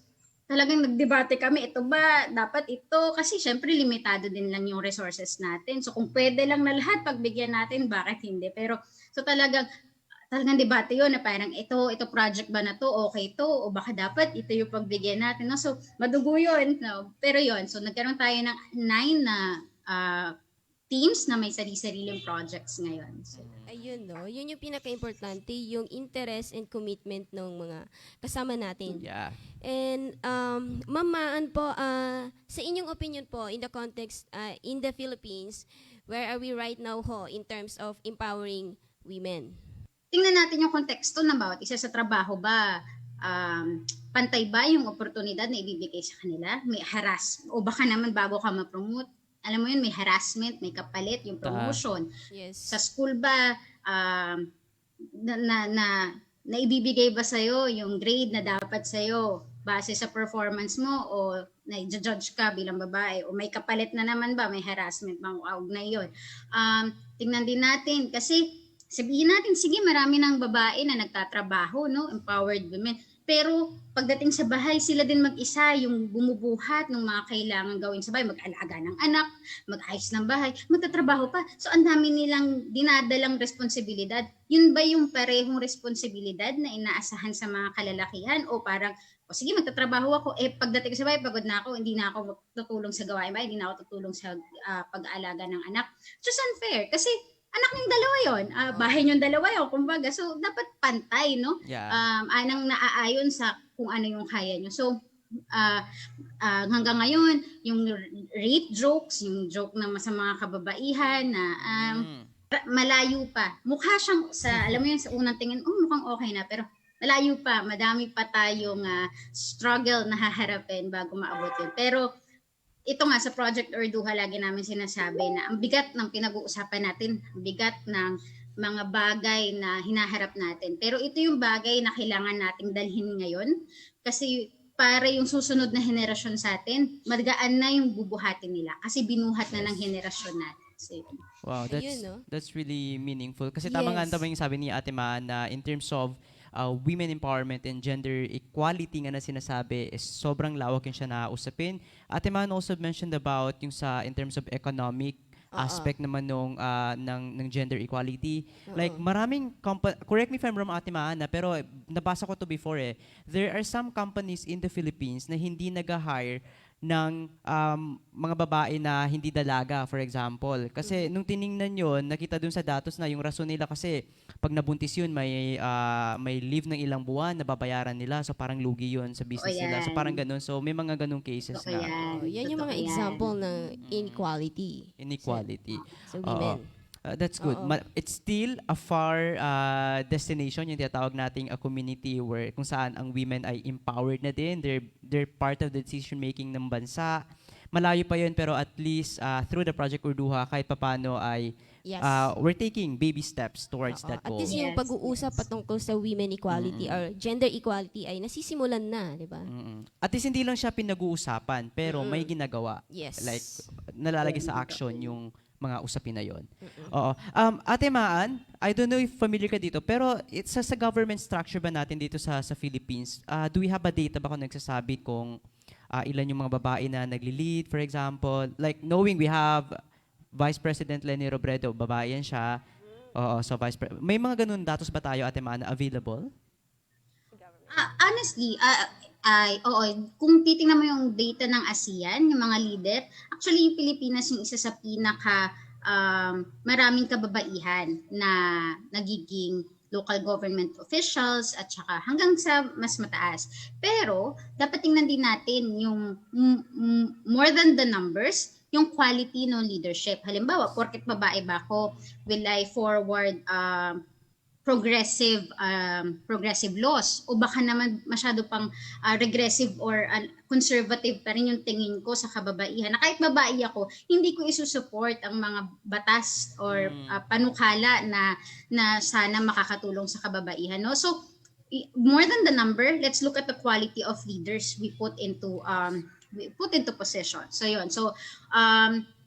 [SPEAKER 17] talagang nagdebate kami, ito ba, dapat ito, kasi syempre limitado din lang yung resources natin. So kung pwede lang na lahat pagbigyan natin, bakit hindi? Pero so talagang debate yun na parang ito project ba na to, okay to, o baka dapat ito yung pagbigyan natin. No? So madugo yun. No? Pero yun, so nagkaroon tayo ng 9 na teams na may sarili-sariling projects ngayon. So,
[SPEAKER 2] ayun, no? Yun yung pinaka-importante, yung interest and commitment ng mga kasama natin.
[SPEAKER 10] Yeah.
[SPEAKER 2] And, Mamaan po, sa inyong opinion po, in the context, in the Philippines, where are we right now ho in terms of empowering women?
[SPEAKER 17] Tingnan natin yung konteksto ng bawat isa sa trabaho ba. Pantay ba yung oportunidad na ibibigay sa kanila? May o baka naman bago ka ma-promote, alam mo yun, may harassment, may kapalit, yung promotion.
[SPEAKER 2] Yes.
[SPEAKER 17] Sa school ba, na ibibigay ba sa'yo yung grade na dapat sa'yo base sa performance mo o na-judge ka bilang babae o may kapalit na naman ba, may harassment bang na yun. Tingnan din natin kasi sabihin natin, sige, marami ng babae na nagtatrabaho, no? Empowered women. Pero pagdating sa bahay, sila din mag-isa yung bumubuhat ng mga kailangan gawin sa bahay. Mag-alaga ng anak, mag-ayos ng bahay, magtatrabaho pa. So ang dami nilang dinadalang responsibilidad. Yun ba yung parehong responsibilidad na inaasahan sa mga kalalakihan? O parang, sige, magtatrabaho ako. Pagdating sa bahay, pagod na ako, hindi na ako tutulong sa gawain bahay, hindi na ako tutulong sa pag-aalaga ng anak. Just unfair. Kasi anak niyong dalawa yon, bahay niyong dalawa yon, kumbaga. So, dapat pantay, no?
[SPEAKER 10] Yeah.
[SPEAKER 17] Anang naaayon sa kung ano yung kaya niyo. So, hanggang ngayon, yung rape jokes, yung joke na sa mga kababaihan na malayo pa. Mukha siyang, alam mo yun, sa unang tingin, mukhang okay na, pero malayo pa. Madami pa tayong struggle na haharapin bago maabot yun. Pero, ito nga sa Project Orduha, lagi namin sinasabi na ang bigat ng pinag-uusapan natin, ang bigat ng mga bagay na hinaharap natin. Pero ito yung bagay na kailangan nating dalhin ngayon kasi para yung susunod na henerasyon sa atin, magaan na yung bubuhatin nila kasi binuhat na ng henerasyon natin. So,
[SPEAKER 10] wow, that's really meaningful. Kasi tama nga yung sabi ni Ate Ma na in terms of women empowerment and gender equality nga na sinasabi is sobrang lawak yung siya na usapin. Ate Man also mentioned about yung in terms of economic aspect naman ng gender equality. Like maraming correct me if I'm wrong, Ate Man, pero nabasa ko to before there are some companies in the Philippines na hindi nag-hire ng mga babae na hindi dalaga, for example. Kasi nung tiningnan yun, nakita dun sa datos na yung rason nila kasi pag nabuntis yun, may leave ng ilang buwan na babayaran nila. So parang lugi yun sa business nila. So parang ganun. So may mga ganung cases na.
[SPEAKER 2] Yan yung mga example ng inequality.
[SPEAKER 17] So
[SPEAKER 2] women.
[SPEAKER 10] That's good. It's still a far destination, yung tinatawag nating a community where kung saan ang women ay empowered na din. They're part of the decision making ng bansa. Malayo pa yun, pero at least through the Project Orduha, kahit papano ay we're taking baby steps towards that goal.
[SPEAKER 2] At least yung pag-uusap patungkol sa women equality or gender equality ay nasisimulan na, di ba?
[SPEAKER 10] At least hindi lang siya pinag-uusapan, pero may ginagawa.
[SPEAKER 2] Yes.
[SPEAKER 10] Like, nalalagay sa action yung mga usapin na yun. Oo. Ate Maan, I don't know if familiar ka dito, pero it's sa government structure ba natin dito sa Philippines, do we have a data ba kung nagsasabi kung ilan yung mga babae na nagli-lead, for example? Like, knowing we have Vice President Leni Robredo, babae yan siya. Oo, so may mga ganun datos ba tayo, Ate Maan, available?
[SPEAKER 17] Honestly, kung titingnan mo yung data ng ASEAN, yung mga leader, actually yung Pilipinas yung isa sa pinaka maraming kababaihan na nagiging local government officials at saka hanggang sa mas mataas. Pero dapat tingnan din natin yung more than the numbers, yung quality ng leadership. Halimbawa, porket babae ba ako, will I forward progressive laws, o baka naman masyado pang regressive or conservative pa rin yung tingin ko sa kababaihan, na kahit babae ako, hindi ko isusupport ang mga batas or panukala na sana makakatulong sa kababaihan, no? So more than the number, let's look at the quality of leaders we put into position. So yun. So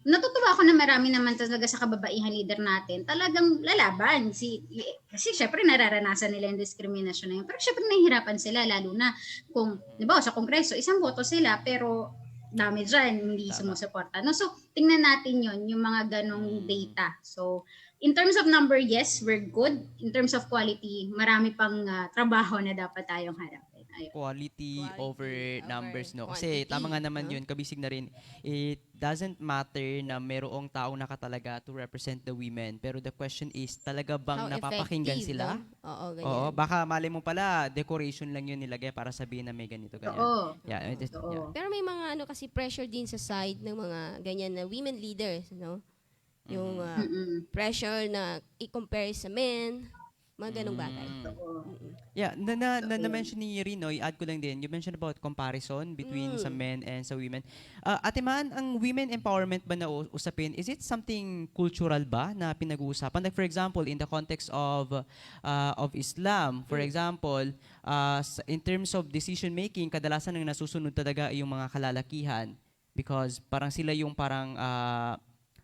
[SPEAKER 17] natutuwa ako na marami naman talaga sa kababaihan leader natin talagang lalaban. Kasi syempre nararanasan nila yung discrimination na yun. Pero syempre nahihirapan sila, lalo na kung, di ba, sa Kongreso, isang boto sila, pero dami dyan, hindi sumusuporta. No? So, tingnan natin yun, yung mga ganong data. So, in terms of number, yes, we're good. In terms of quality, marami pang trabaho na dapat tayong harapin.
[SPEAKER 10] Quality over numbers, no? Kasi tama nga naman yun, kabisig na rin. It doesn't matter na merong taong nakatalaga to represent the women. Pero the question is, talaga bang napapakinggan sila?
[SPEAKER 2] No? Oo, ganyan.
[SPEAKER 10] Oo, baka mali mo pala, decoration lang yun nilagay para sabihin na may ganito, ganyan.
[SPEAKER 17] Oo.
[SPEAKER 10] Yeah, yeah.
[SPEAKER 2] Pero may mga kasi pressure din sa side ng mga ganyan na women leaders, no? Yung pressure na i-compare sa men, mga ganong bagay.
[SPEAKER 10] Yeah, na-mention ni Rino, i-add ko lang din, you mentioned about comparison between sa men and sa women. Ate Man, ang women empowerment ba na usapin, is it something cultural ba na pinag-uusapan? Like for example, in the context of Islam, for example, in terms of decision making, kadalasan ang nasusunod talaga ay yung mga kalalakihan because parang sila yung parang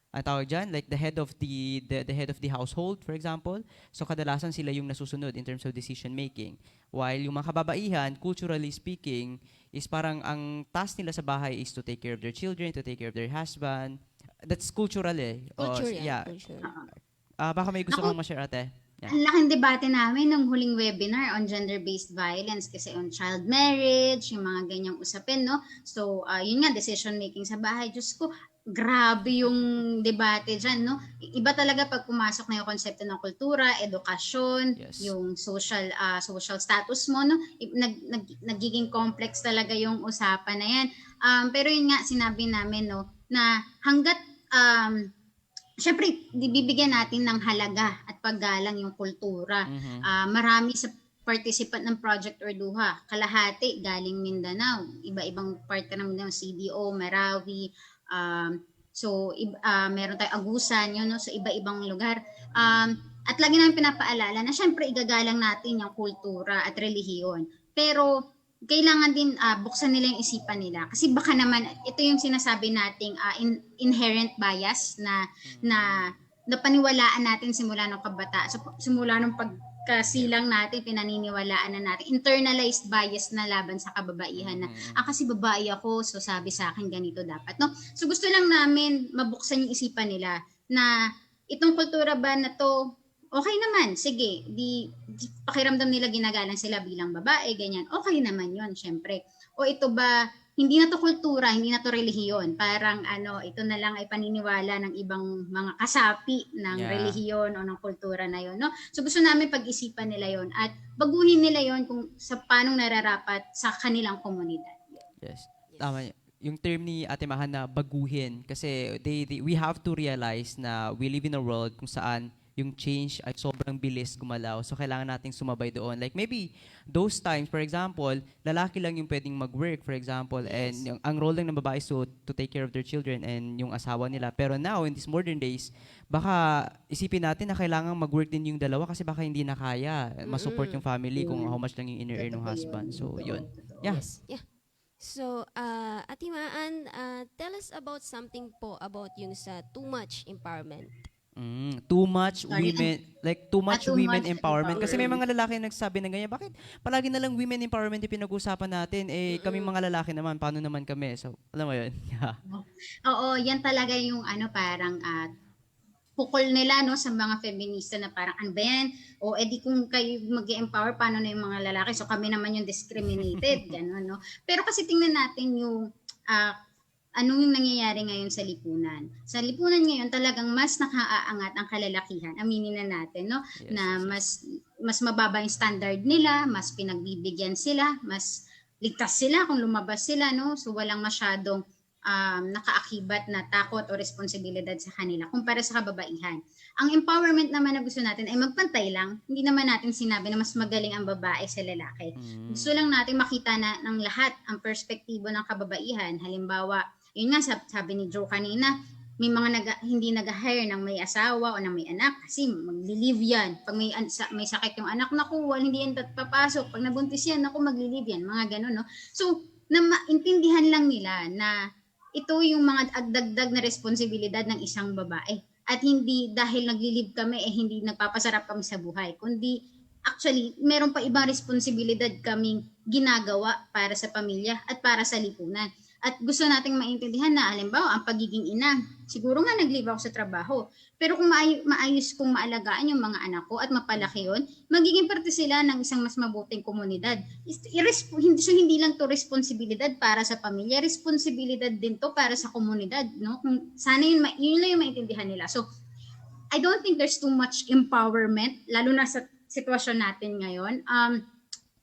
[SPEAKER 10] ang tawag dyan, like the head of the household, for example. So kadalasan sila yung nasusunod in terms of decision making. While yung mga kababaihan, culturally speaking, is parang ang task nila sa bahay is to take care of their children, to take care of their husband. That's cultural eh.
[SPEAKER 2] Culture
[SPEAKER 10] yeah.
[SPEAKER 2] Culture.
[SPEAKER 10] Baka may gusto kong ma-share, ate. Yeah.
[SPEAKER 17] Ang laking debate namin nung huling webinar on gender-based violence kasi on child marriage, yung mga ganyang usapin, no? So, yun nga, decision making sa bahay. Diyos ko, grabe yung debate dyan, no? Iba talaga pag pumasok na yung konsepto ng kultura, edukasyon, yung social status mo, no? Nagiging complex talaga yung usapan na yan. Pero yun nga, sinabi namin, no, na hanggat syempre, bibigyan natin ng halaga at paggalang yung kultura. Marami sa participant ng Project Orduha, kalahati galing Mindanao, iba-ibang parte ng Mindanao, CDO, Marawi, meron tayong Agusan, yun, no, sa iba-ibang lugar. At lagi namin pinapaalala na syempre igagalang natin yung kultura at relihiyon. Pero kailangan din buksan nila yung isipan nila. Kasi baka naman, ito yung sinasabi nating inherent bias na paniwalaan natin simula ng kabata. So, simula ng pagkasilang natin, pinaniniwalaan na natin. Internalized bias na laban sa kababaihan na, kasi babae ako, so sabi sa akin ganito dapat. No? So gusto lang namin mabuksan yung isipan nila na itong kultura ba na to, okay naman, sige, di pakiramdam nila ginagalang sila bilang babae, ganyan, okay naman yun, syempre. O ito ba, hindi na to kultura, hindi na to relihiyon, parang ito na lang ay paniniwala ng ibang mga kasapi ng relihiyon o ng kultura na yon, no? So gusto namin pag-isipan nila yon at baguhin nila yon kung sa paano nararapat sa kanilang komunidad.
[SPEAKER 10] Yes, tama. Yung term ni Ate Mahan na baguhin, kasi we have to realize na we live in a world kung saan yung change ay sobrang bilis gumalaw. So, kailangan nating sumabay doon. Like, maybe, those times, for example, lalaki lang yung pwedeng mag-work, for example, and ang role lang ng babae is to take care of their children and yung asawa nila. Pero now, in these modern days, baka isipin natin na kailangan mag-work din yung dalawa kasi baka hindi na kaya ma-support yung family kung how much lang yung in-earn ng husband. So, yun. Yeah.
[SPEAKER 2] Yeah. So, Ate Maan, tell us about something po about yung sa too much empowerment.
[SPEAKER 10] Too much women, like too much women empowerment. Kasi may mga lalaki na nagsasabi ng ganyan, bakit palagi na lang women empowerment yung pinag-usapan natin? Kami mga lalaki naman, paano naman kami? So, alam mo yun? Yeah.
[SPEAKER 17] Oo, yan talaga yung parang pukol nila, no, sa mga feminista na parang ano ba yan? O edi kung kayo mag-empower, paano na yung mga lalaki? So kami naman yung discriminated, gano'n, no? Pero kasi tingnan natin yung anong yung nangyayari ngayon sa lipunan. Sa lipunan ngayon, talagang mas nakaaangat ang kalalakihan. Aminin na natin, no? Na mas mas mababa yung standard nila, mas pinagbibigyan sila, mas ligtas sila kung lumabas sila, no? So walang masyadong nakaakibat na takot o responsibilidad sa kanila kumpara sa kababaihan. Ang empowerment naman na gusto natin ay magpantay lang. Hindi naman natin sinabi na mas magaling ang babae sa lalaki. Gusto lang natin makita na ng lahat ang perspektibo ng kababaihan. Halimbawa, yun nga sabi ni Joe kanina, may mga hindi nag-hire ng may asawa o ng may anak kasi magli-leave yan. Pag may sakit yung anak, naku, hindi yan papasok. Pag nabuntis yan, naku, magli-leave yan. Mga ganun, no? So, na maintindihan lang nila na ito yung mga dagdag na responsibilidad ng isang babae. At hindi dahil nagli-leave kami, hindi nagpapasarap kami sa buhay. Kundi, actually, meron pa ibang responsibilidad kaming ginagawa para sa pamilya at para sa lipunan. At gusto nating maintindihan na, halimbawa, ang pagiging ina, siguro nga nag-leave ako sa trabaho. Pero kung maayos kong maalagaan yung mga anak ko at mapalaki yun, magiging parte sila ng isang mas mabuting komunidad. So, hindi lang to responsibilidad para sa pamilya, responsibilidad din to para sa komunidad. No? Kung sana yun lang yung maintindihan nila. So, I don't think there's too much empowerment, lalo na sa sitwasyon natin ngayon.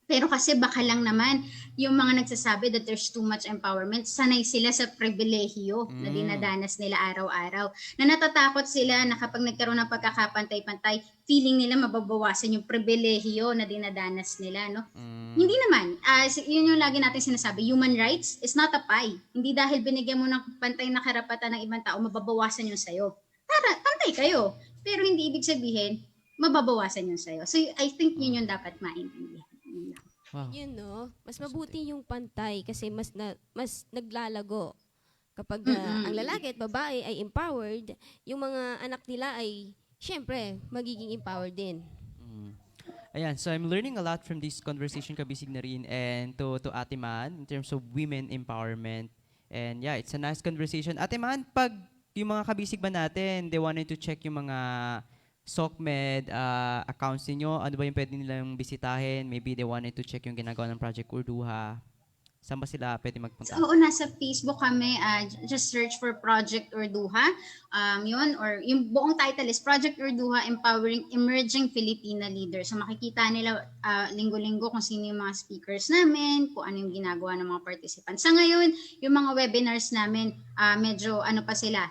[SPEAKER 17] Pero kasi baka lang naman yung mga nagsasabi that there's too much empowerment, sanay sila sa pribilehiyo na dinadanas nila araw-araw. Na natatakot sila na kapag nagkaroon ng pagkakapantay-pantay, feeling nila mababawasan yung pribilehiyo na dinadanas nila. No? Hindi naman. Yun yung lagi natin sinasabi, human rights is not a pie. Hindi dahil binigyan mo ng pantay na karapatan ng ibang tao, mababawasan yun sa'yo. Pantay kayo. Pero hindi ibig sabihin, mababawasan yun sa'yo. So I think yun yung dapat maintindihan.
[SPEAKER 10] Wow.
[SPEAKER 2] Yun, no? Mas mabuti yung pantay kasi mas naglalago. Kapag ang lalaki at babae ay empowered, yung mga anak nila ay, syempre, magiging empowered din.
[SPEAKER 10] Ayan, so I'm learning a lot from this conversation, Kabisig na rin, and to Ate Man, in terms of women empowerment. And yeah, it's a nice conversation. Ate Man, pag yung mga kabisig ba natin, they wanted to check yung mga SOCMED accounts niyo, ano ba yung pwede nilang bisitahin? Maybe they wanted to check yung ginagawa ng Project Urduha. Saan ba sila pwede magpunta?
[SPEAKER 17] Oo, nasa Facebook kami. Just search for Project Urduha. Yun, or yung buong title is Project Urduha Empowering Emerging Filipina Leaders. So makikita nila linggo-linggo kung sino yung mga speakers namin, kung ano yung ginagawa ng mga participants. Sa ngayon, yung mga webinars namin, medyo ano pa sila,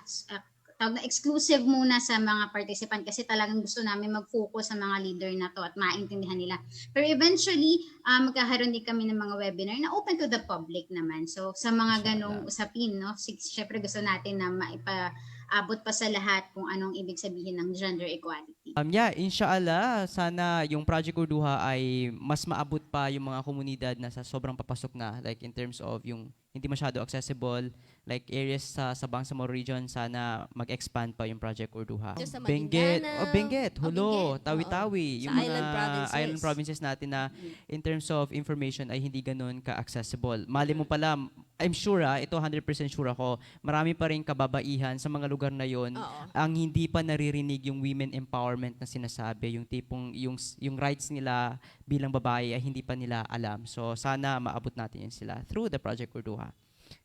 [SPEAKER 17] exclusive muna sa mga participant kasi talagang gusto namin mag-focus sa mga leader na to at maintindihan nila. Pero eventually, magkakaroon din kami ng mga webinar na open to the public naman. So, sa mga ganong usapin, no, syempre gusto natin na maipaabot pa sa lahat kung anong ibig sabihin ng gender equality.
[SPEAKER 10] Yeah, inshallah, sana yung Project Urduha ay mas maabot pa yung mga komunidad na sa sobrang papasok na, like in terms of yung hindi masyado accessible, like areas sa Bangsamoro region, sana mag-expand pa yung Project Urduha. Benguet, Hulo, Tawi-Tawi, yung mga island provinces natin na in terms of information ay hindi ganun ka-accessible. Mali mo pala, I'm sure, ito 100% sure ako, marami pa rin kababaihan sa mga lugar na yon ang hindi pa naririnig yung women empowerment na sinasabi, yung tipong yung rights nila bilang babae ay hindi pa nila alam. So sana maabot natin yun sila through the Project Urduha.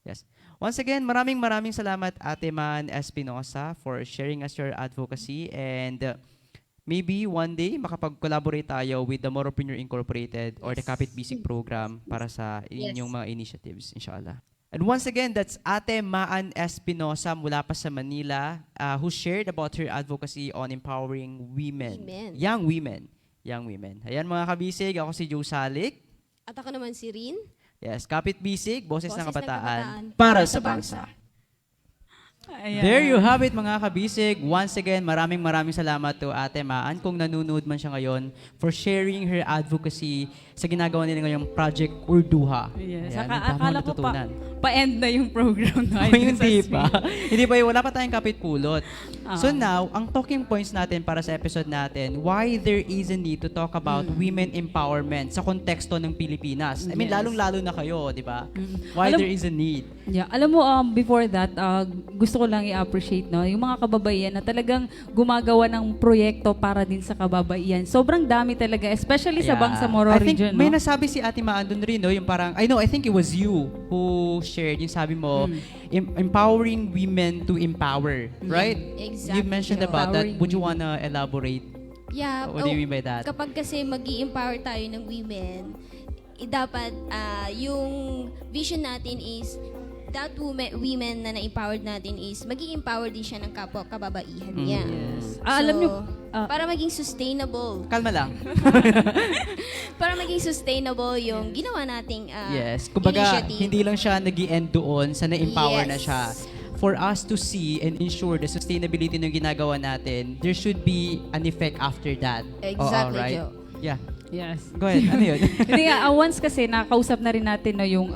[SPEAKER 10] Yes. Once again, maraming salamat Ate Man Espinosa for sharing us your advocacy, and maybe one day makapag-collaborate tayo with the Moropreneur Incorporated or the Kapit Bisig program para sa inyong mga initiatives, inshallah. And once again, that's Ate Maan Espinosa mula pa sa Manila, who shared about her advocacy on empowering women. Young women. Ayan mga kabisig, ako si Joe Salik.
[SPEAKER 2] At ako naman si Rin.
[SPEAKER 10] Yes, Kapit Bisig, Boses ng Kabataan para sa Bangsa.
[SPEAKER 12] Ayan.
[SPEAKER 10] There you have it mga kabisig. Once again, maraming salamat to Ate Maan kung nanonood man siya ngayon for sharing her advocacy sa ginagawa nila ngayong Project Urduha.
[SPEAKER 12] Yes.
[SPEAKER 10] Ayan,
[SPEAKER 12] Akala ko pa-end na yung program na
[SPEAKER 10] hindi pa. Hindi pa, wala pa tayong kapit pulot. So now, ang talking points natin para sa episode natin, why there is a need to talk about women empowerment sa konteksto ng Pilipinas. I mean, lalong-lalo na kayo, di ba? Why there is a need.
[SPEAKER 12] Yeah, alam mo, before that, gusto ko lang i-appreciate yung mga kababaihan na talagang gumagawa ng proyekto para din sa kababaihan. Sobrang dami talaga, especially sa Bangsamoro region.
[SPEAKER 10] May nasabi si Ate Maan doon rin, yung parang, I think it was you who shared, yung sabi mo, empowering women to empower, right?
[SPEAKER 2] Exactly.
[SPEAKER 10] You mentioned about that. Would you wanna elaborate?
[SPEAKER 2] Yeah.
[SPEAKER 10] What do you mean by that?
[SPEAKER 2] Kapag kasi mag-i-empower tayo ng women, dapat yung vision natin is that women na na-empowered natin is mag-i-empower din siya ng kapwa kababaihan niya.
[SPEAKER 10] Yes.
[SPEAKER 12] Alam niyo,
[SPEAKER 2] para maging sustainable.
[SPEAKER 10] Kalma lang.
[SPEAKER 2] Para maging sustainable yung ginawa nating
[SPEAKER 10] Yes. Kumbaga,
[SPEAKER 2] initiative.
[SPEAKER 10] hindi lang siya nag-i-end doon sa na-empower na
[SPEAKER 2] Yes.
[SPEAKER 10] siya. For us to see and ensure the sustainability ng ginagawa natin, there should be an effect after that.
[SPEAKER 2] Exactly,
[SPEAKER 10] Oo, right?
[SPEAKER 2] Joe.
[SPEAKER 10] Yeah.
[SPEAKER 12] Yes.
[SPEAKER 10] Go ahead. Ano yun?
[SPEAKER 12] Hindi nga, once kasi nakausap na rin natin no, yung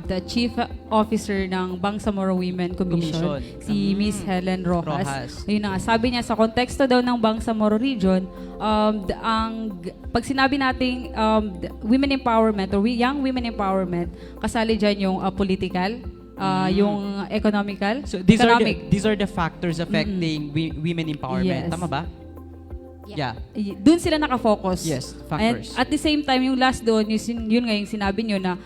[SPEAKER 12] the Chief Officer ng Bangsamoro Women Commission, si Miss Helen Rojas. Ayun na nga, sabi niya sa konteksto daw ng Bangsamoro Region, pag sinabi nating women empowerment or young women empowerment, kasali dyan yung political, yung economical,
[SPEAKER 10] So these are the factors affecting women empowerment.
[SPEAKER 12] Yes.
[SPEAKER 10] Tama ba? Yeah.
[SPEAKER 12] Doon sila nakafocus.
[SPEAKER 10] Yes,
[SPEAKER 12] And
[SPEAKER 10] factors.
[SPEAKER 12] at the same time, yung last doon, yun nga yung sinabi nyo na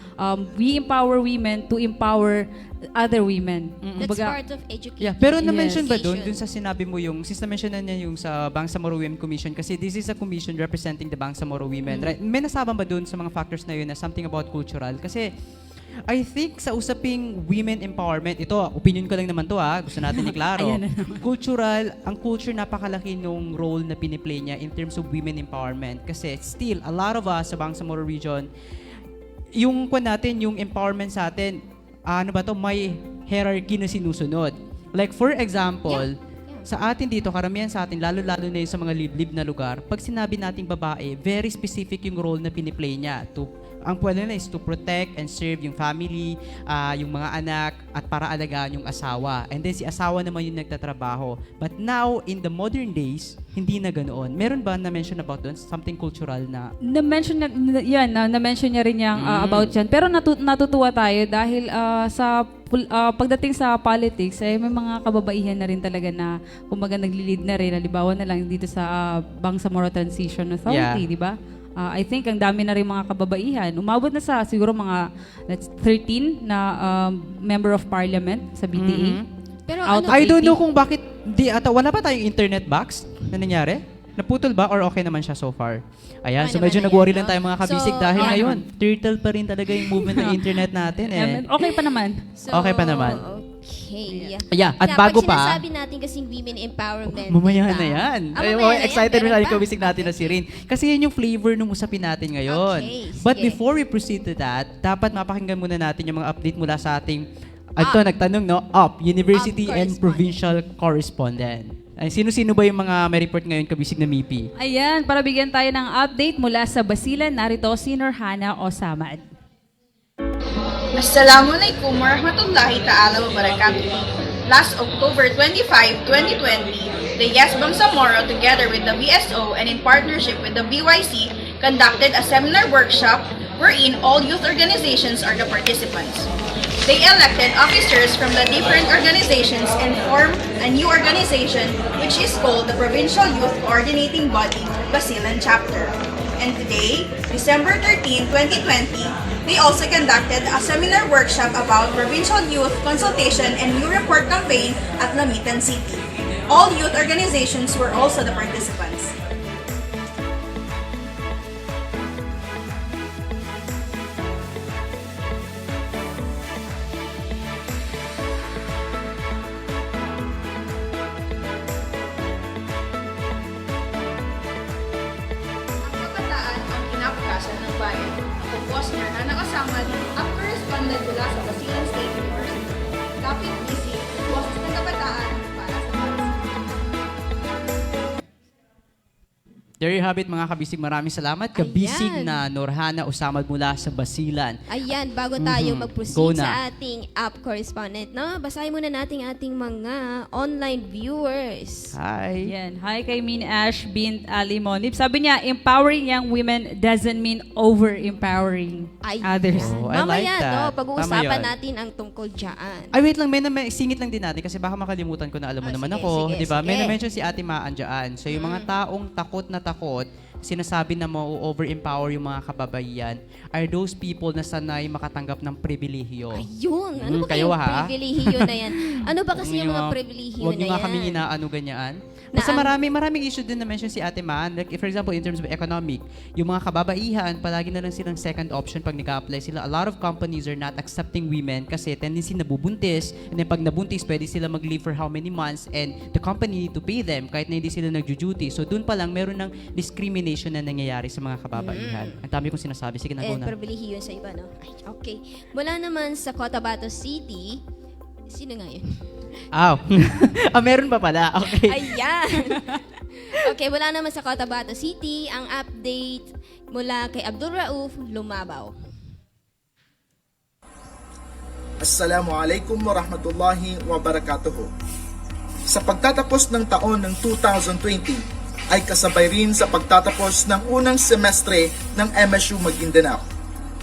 [SPEAKER 12] we empower women to empower other women.
[SPEAKER 2] That's part of education.
[SPEAKER 10] Yeah, pero na-mention ba doon sa sinabi mo yung, since na-mention na niya yung sa Bangsamoro Women Commission, kasi this is a commission representing the Bangsamoro women, right? May nasabang ba doon sa mga factors na yun na something about cultural? Kasi I think sa usaping women empowerment, ito, opinion ko lang naman to gusto natin iklaro.
[SPEAKER 12] Ayan na naman.
[SPEAKER 10] Cultural, ang culture napakalaki nung role na piniplay niya in terms of women empowerment. Kasi still, a lot of us sa Bangsamoro region, yung yung empowerment sa atin, may hierarchy na sinusunod. Like for example, sa atin dito, karamihan sa atin, lalo-lalo na yung sa mga liblib na lugar, pag sinabi nating babae, very specific yung role na piniplay niya. Ang pwede na is to protect and serve yung family, yung mga anak, at para alagaan yung asawa. And then si asawa naman yung nagtatrabaho. But now, in the modern days, hindi na ganoon. Meron ba na-mention about doon? Something cultural na...
[SPEAKER 12] Na-mention niya rin yung about yan. Pero natutuwa tayo dahil pagdating sa politics, may mga kababaihan na rin talaga na kumbaga nagli-lead na rin. Halimbawa na lang dito sa Bangsamoro Transition Authority, di ba? I think ang dami na rin mga kababaihan. Umabot na sa siguro mga 13 na member of parliament sa BTA.
[SPEAKER 2] Pero
[SPEAKER 10] I don't know kung bakit wala pa tayong internet box na nangyari? Naputol ba or okay naman siya so far? Ayan, so medyo nag-worry lang tayo mga kabisig dahil ngayon, turtle pa rin talaga yung movement ng internet natin
[SPEAKER 12] Okay pa naman.
[SPEAKER 10] Okay pa naman.
[SPEAKER 2] Okay.
[SPEAKER 10] Yeah, at bago
[SPEAKER 2] pag
[SPEAKER 10] pa...
[SPEAKER 2] sinasabi natin kasing women empowerment.
[SPEAKER 10] Mamaya na yan. Excited
[SPEAKER 2] meron
[SPEAKER 10] na
[SPEAKER 2] pa?
[SPEAKER 10] kabisig natin na si Rin. Kasi yan yung flavor ng usapin natin ngayon.
[SPEAKER 2] Okay,
[SPEAKER 10] But
[SPEAKER 2] sige.
[SPEAKER 10] before we proceed to that, dapat mapakinggan muna natin yung mga update mula sa ating nagtanong, University and Provincial Correspondent. Ay, sino-sino ba yung mga may report ngayon kabisig na MIPI?
[SPEAKER 12] Ayan, para bigyan tayo ng update mula sa Basilan, narito si Norhana Osamad.
[SPEAKER 18] Assalamualaikum warahmatullahi ta'ala wabarakatuh. Last October 25, 2020, the Yes Bangsamoro together with the BSO and in partnership with the BYC conducted a seminar workshop wherein all youth organizations are the participants. They elected officers from the different organizations and formed a new organization which is called the Provincial Youth Coordinating Body, Basilan Chapter. And today, December 13, 2020, they also conducted a seminar workshop about provincial youth consultation and new report campaign at Lamitan City. All youth organizations were also the participants. Ng bayan. Ako po si Norhana Osamad, ang correspondent mula sa Basilan State University. Kapit busy, boses ng kabataan para sa bansa.
[SPEAKER 10] There you have it mga kabisig. Maraming salamat. Kabisig na Norhana Osamad mula sa Basilan.
[SPEAKER 2] Ayan, bago tayo
[SPEAKER 10] Go
[SPEAKER 2] mag-proceed
[SPEAKER 10] na.
[SPEAKER 2] sa ating app correspondent, basahin muna natin ating mga online viewers.
[SPEAKER 10] Hi.
[SPEAKER 12] Yan. Hi kay Min Ash bint Ali Monib. Sabi niya, empowering young women doesn't mean over-empowering others.
[SPEAKER 10] Oh, I like
[SPEAKER 2] Mamaya,
[SPEAKER 10] that.
[SPEAKER 2] pag-uusapan
[SPEAKER 10] Tama yun.
[SPEAKER 2] natin ang tungkol dyan.
[SPEAKER 10] Ay, wait lang. May singit lang din natin kasi baka makalimutan ko na alam mo naman
[SPEAKER 2] sige,
[SPEAKER 10] ako.
[SPEAKER 2] sige,
[SPEAKER 10] Di ba? May
[SPEAKER 2] sige.
[SPEAKER 10] na-mention si Ate Maan dyan. So, yung mga taong takot na takot sinasabi na ma-over-empower yung mga kababaihan are those people na sanay makatanggap ng pribilehiyo.
[SPEAKER 2] Ayun, ano ba
[SPEAKER 10] kayo,
[SPEAKER 2] kayong
[SPEAKER 10] ha?
[SPEAKER 2] pribilehiyo na yan? Ano ba kasi yung mga pribilehiyo
[SPEAKER 10] Huwag
[SPEAKER 2] na
[SPEAKER 10] nyo nga
[SPEAKER 2] yan?
[SPEAKER 10] kaming inaano ganyan. Basta maraming issue din na mention si Ate Man. Like, for example, in terms of economic, yung mga kababaihan, palagi na lang silang second option pag nag-apply sila. A lot of companies are not accepting women kasi tendency nabubuntis. And then pag nabuntis, pwede sila mag-leave for how many months and the company need to pay them kahit na hindi sila nag-duty. So dun pa lang, meron ng discrimination na nangyayari sa mga kababaihan. Ang dami kong sinasabi. Sige na, go na.
[SPEAKER 2] Pribilehiyo sa iba, no? Ay, okay. Mula naman sa Cotabato City, sino nga yun?
[SPEAKER 10] Meron pa pala. Okay.
[SPEAKER 2] Ayan. Okay, wala naman sa Cotabato City ang update mula kay Abdul Rauf Lumabaw.
[SPEAKER 7] Assalamualaikum warahmatullahi wabarakatuh. Sa pagtatapos ng taon ng 2020 ay kasabay rin sa pagtatapos ng unang semestre ng MSU Maguindanao.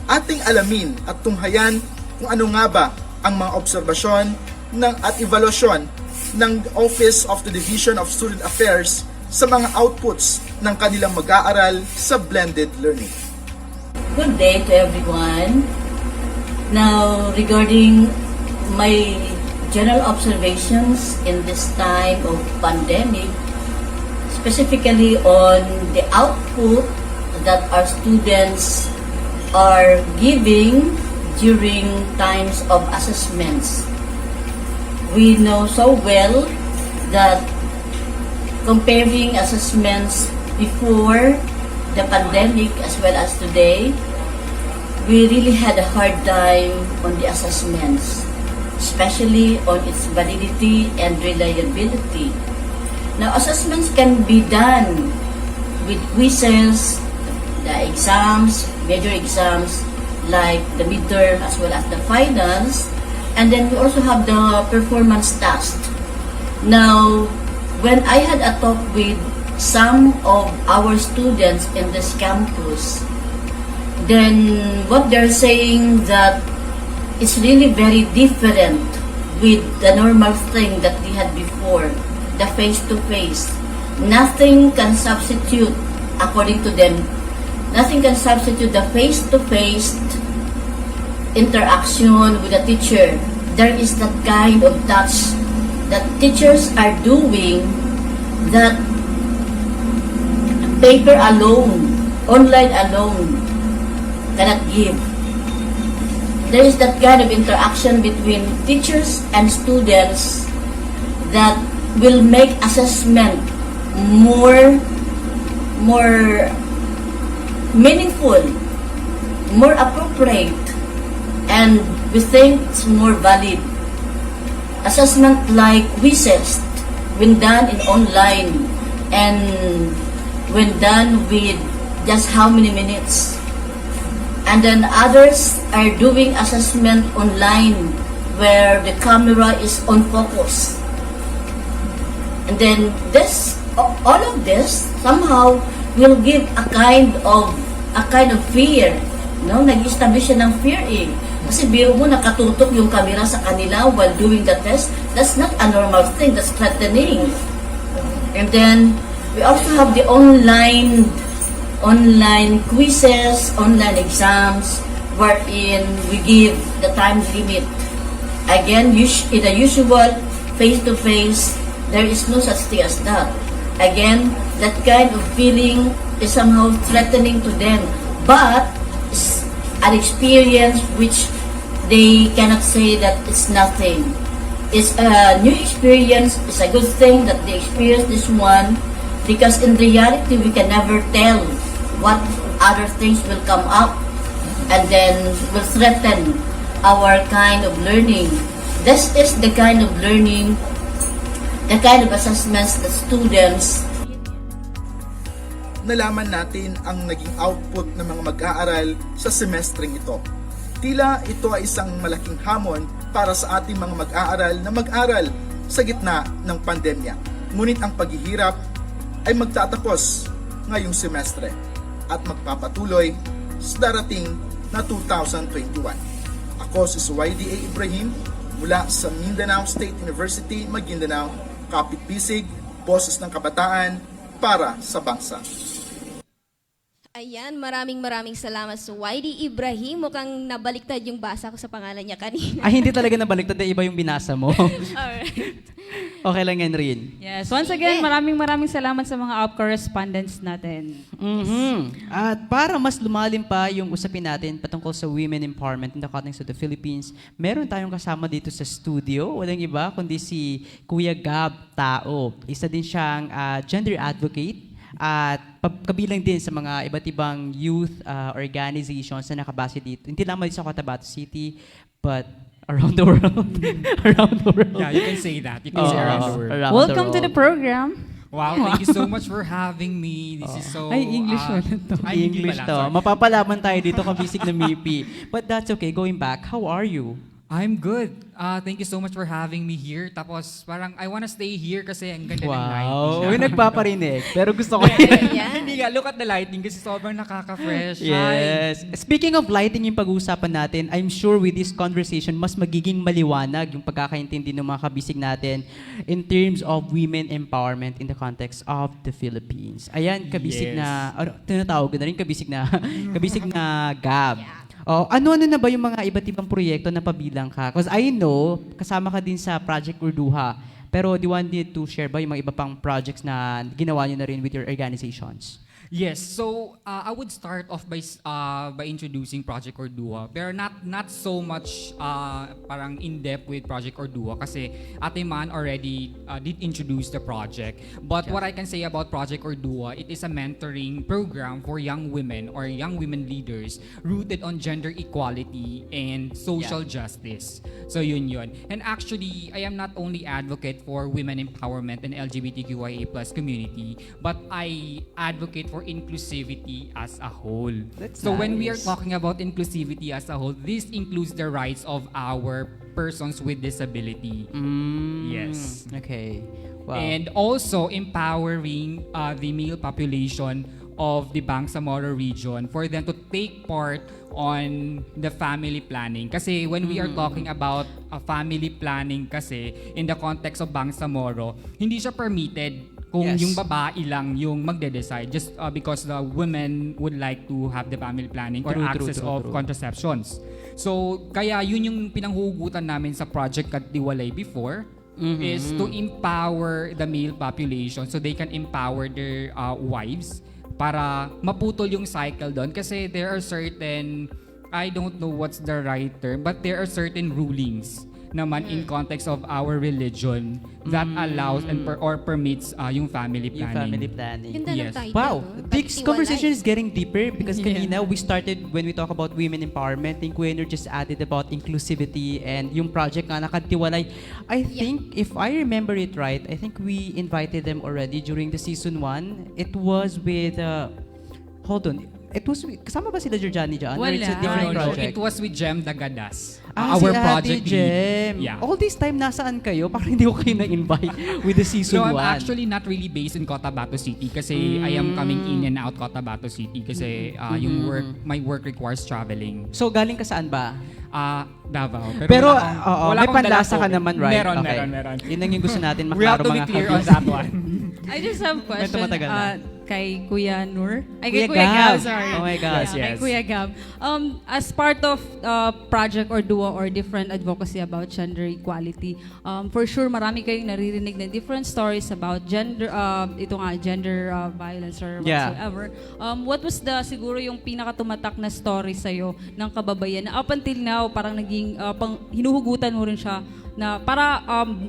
[SPEAKER 7] Ating alamin at tunghayan kung ano nga ba ang mga obserbasyon at evaluasyon ng Office of the Division of Student Affairs sa mga outputs ng kanilang mag-aaral sa blended learning.
[SPEAKER 19] Good day to everyone. Now, regarding my general observations in this time of pandemic, specifically on the output that our students are giving during times of assessments. We know so well that comparing assessments before the pandemic as well as today, we really had a hard time on the assessments, especially on its validity and reliability. Now, assessments can be done with quizzes, the exams, major exams like the midterm as well as the finals, and then we also have the performance test. Now, when I had a talk with some of our students in this campus, then what they're saying that it's really very different with the normal thing that we had before, the face-to-face. Nothing can substitute, according to them, nothing can substitute the face-to-face interaction with the teacher. There is that kind of touch that teachers are doing that paper alone, online alone cannot give. There is that kind of interaction between teachers and students that will make assessment more meaningful, more appropriate, and we think it's more valid. Assessment like quizzes, when done in online and when done with just how many minutes. And then others are doing assessment online where the camera is on focus. And then all of this somehow will give a kind of fear. No? Nag-establish siya ng fear eh. Kasi biro mo, nakatutok yung camera sa kanila while doing the test. That's not a normal thing. That's threatening. And then, we also have the online quizzes, online exams, wherein we give the time limit. Again, in the usual face-to-face, there is no such thing as that. Again, that kind of feeling is somehow threatening to them. But, it's an experience which they cannot say that it's nothing. It's a new experience. It's a good thing that they experience this one, because in reality we can never tell what other things will come up and then will threaten our kind of learning. This is the kind of learning, the kind of assessments that students.
[SPEAKER 7] Nalaman natin ang naging output ng mga mag-aaral sa semestreng ito. Tila ito ay isang malaking hamon para sa ating mga mag-aaral na mag-aral sa gitna ng pandemya. Ngunit ang paghihirap ay magtatapos ngayong semestre at magpapatuloy sa darating na 2021. Ako si YDA Ibrahim mula sa Mindanao State University, Maguindanao, Kapit Bisig, Boses ng Kabataan para sa Bangsa.
[SPEAKER 11] Ayan, maraming salamat sa YD Ibrahim. Mukhang nabaliktad yung basa ko sa pangalan niya kanina.
[SPEAKER 10] Ay, hindi talaga nabaliktad, iba yung binasa mo.
[SPEAKER 11] Alright.
[SPEAKER 10] Okay lang yan, Rin.
[SPEAKER 12] Yes, once again, maraming salamat sa mga UP correspondents natin.
[SPEAKER 10] At para mas lumalim pa yung usapin natin patungkol sa women empowerment in the context of the Philippines, meron tayong kasama dito sa studio. Walang iba kundi si Kuya Gab Tao. Isa din siyang gender advocate at kabilang din sa mga iba't ibang youth organizations na nakabase dito. Hindi lamang sa Cotabato City, but around the world. Around the world.
[SPEAKER 20] Yeah, you can say that. You can say around the world.
[SPEAKER 12] Welcome to the program.
[SPEAKER 20] Wow, thank you so much for having me. This is so...
[SPEAKER 12] Ay, English wala to.
[SPEAKER 20] Ay,
[SPEAKER 10] English
[SPEAKER 20] pala,
[SPEAKER 10] to.
[SPEAKER 20] sorry.
[SPEAKER 10] Mapapalaman tayo dito kabisig na MIPI. But that's okay. Going back, how are you?
[SPEAKER 20] I'm good. Thank you so much for having me here. Tapos parang I wanna stay here kasi ang ganda ng lighting.
[SPEAKER 10] Wow. Uy, nagpaparinig. Pero gusto ko
[SPEAKER 20] Hindi nga, look at the lighting kasi sobrang nakaka-fresh.
[SPEAKER 10] Yes. Speaking of lighting yung pag-uusapan natin, I'm sure with this conversation, mas magiging maliwanag yung pagkakaintindi ng mga kabisig natin in terms of women empowerment in the context of the Philippines. Ayan, kabisig
[SPEAKER 20] Yes.
[SPEAKER 10] na, tinatawag na rin kabisig na Gab. Oh, ano-ano na ba yung mga iba't ibang proyekto na pabilang ka? Because I know, kasama ka din sa Project Urduha. Pero do you want to share ba yung mga iba pang projects na ginawa niyo na rin with your organizations?
[SPEAKER 20] Yes, so I would start off by introducing Project Ordua, pero not so much parang in depth with Project Ordua kasi Ate Man already did introduce the project. But what I can say about Project Ordua, it is a mentoring program for young women or young women leaders rooted on gender equality and social justice. So yun. And actually, I am not only advocate for women empowerment and LGBTQIA+ community, but I advocate for inclusivity as a whole. So when we are talking about inclusivity as a whole, this includes the rights of our persons with disability. Yes.
[SPEAKER 10] Okay. Wow.
[SPEAKER 20] And also empowering the male population of the Bangsamoro region for them to take part on the family planning. Kasi when we are talking about family planning kasi in the context of Bangsamoro, hindi siya permitted kung yung babae lang yung magde-decide just because the women would like to have the family planning or access of contraceptions. So, kaya yun yung pinanghuhugutan namin sa Project Katiwalay before is to empower the male population so they can empower their wives para maputol yung cycle doon kasi there are certain, I don't know what's the right term, but there are certain rulings naman in context of our religion that allows and or permits yung family planning.
[SPEAKER 10] Yung family planning.
[SPEAKER 11] Ganda ng title,
[SPEAKER 10] Wow.
[SPEAKER 11] no?
[SPEAKER 10] This
[SPEAKER 11] Pagtiwalay.
[SPEAKER 10] conversation is getting deeper because kanina we started when we talk about women empowerment. I think Kuya Nur just added about inclusivity and yung project nga nakatiwalay. I think if I remember it right, I think we invited them already during the season 1. It was with hold on. It was kasama ba sila Georgiani dyan? Or it's a different project?
[SPEAKER 20] It was with Jem Dagadas.
[SPEAKER 10] si
[SPEAKER 20] Our
[SPEAKER 10] Ate
[SPEAKER 20] project
[SPEAKER 10] Jem.
[SPEAKER 20] lead. Yeah.
[SPEAKER 10] All this time, nasaan kayo? Parang hindi ko kayo na-invite with the season 1.
[SPEAKER 20] No, I'm actually not really based in Cotabato City kasi I am coming in and out Cotabato City kasi my work requires traveling.
[SPEAKER 10] So, galing ka saan ba?
[SPEAKER 20] Davao.
[SPEAKER 10] Pero
[SPEAKER 20] wala
[SPEAKER 10] may
[SPEAKER 20] akong
[SPEAKER 10] panlasa
[SPEAKER 20] dalang
[SPEAKER 10] ka
[SPEAKER 20] COVID.
[SPEAKER 10] naman, right?
[SPEAKER 20] Meron.
[SPEAKER 10] Yun ang yung gusto natin
[SPEAKER 20] We have
[SPEAKER 10] maklaro
[SPEAKER 20] to be
[SPEAKER 10] mga
[SPEAKER 20] clear on
[SPEAKER 10] kabisig.
[SPEAKER 20] that one.
[SPEAKER 12] I just have a question
[SPEAKER 10] matagal na.
[SPEAKER 12] kay Kuya Nur. Ay,
[SPEAKER 10] Kuya
[SPEAKER 12] kay Kuya Gab.
[SPEAKER 10] Gab.
[SPEAKER 12] Sorry.
[SPEAKER 10] Oh my God.
[SPEAKER 20] Yes,
[SPEAKER 12] Kay
[SPEAKER 20] yes.
[SPEAKER 12] Kuya Gab. As part of project or duo or different advocacy about gender equality, for sure marami kayong naririnig na different stories about gender, gender violence or whatsoever. What was siguro yung pinakatumatak na story sa'yo ng kababayan na up until now parang naging, hinuhugutan mo rin siya na para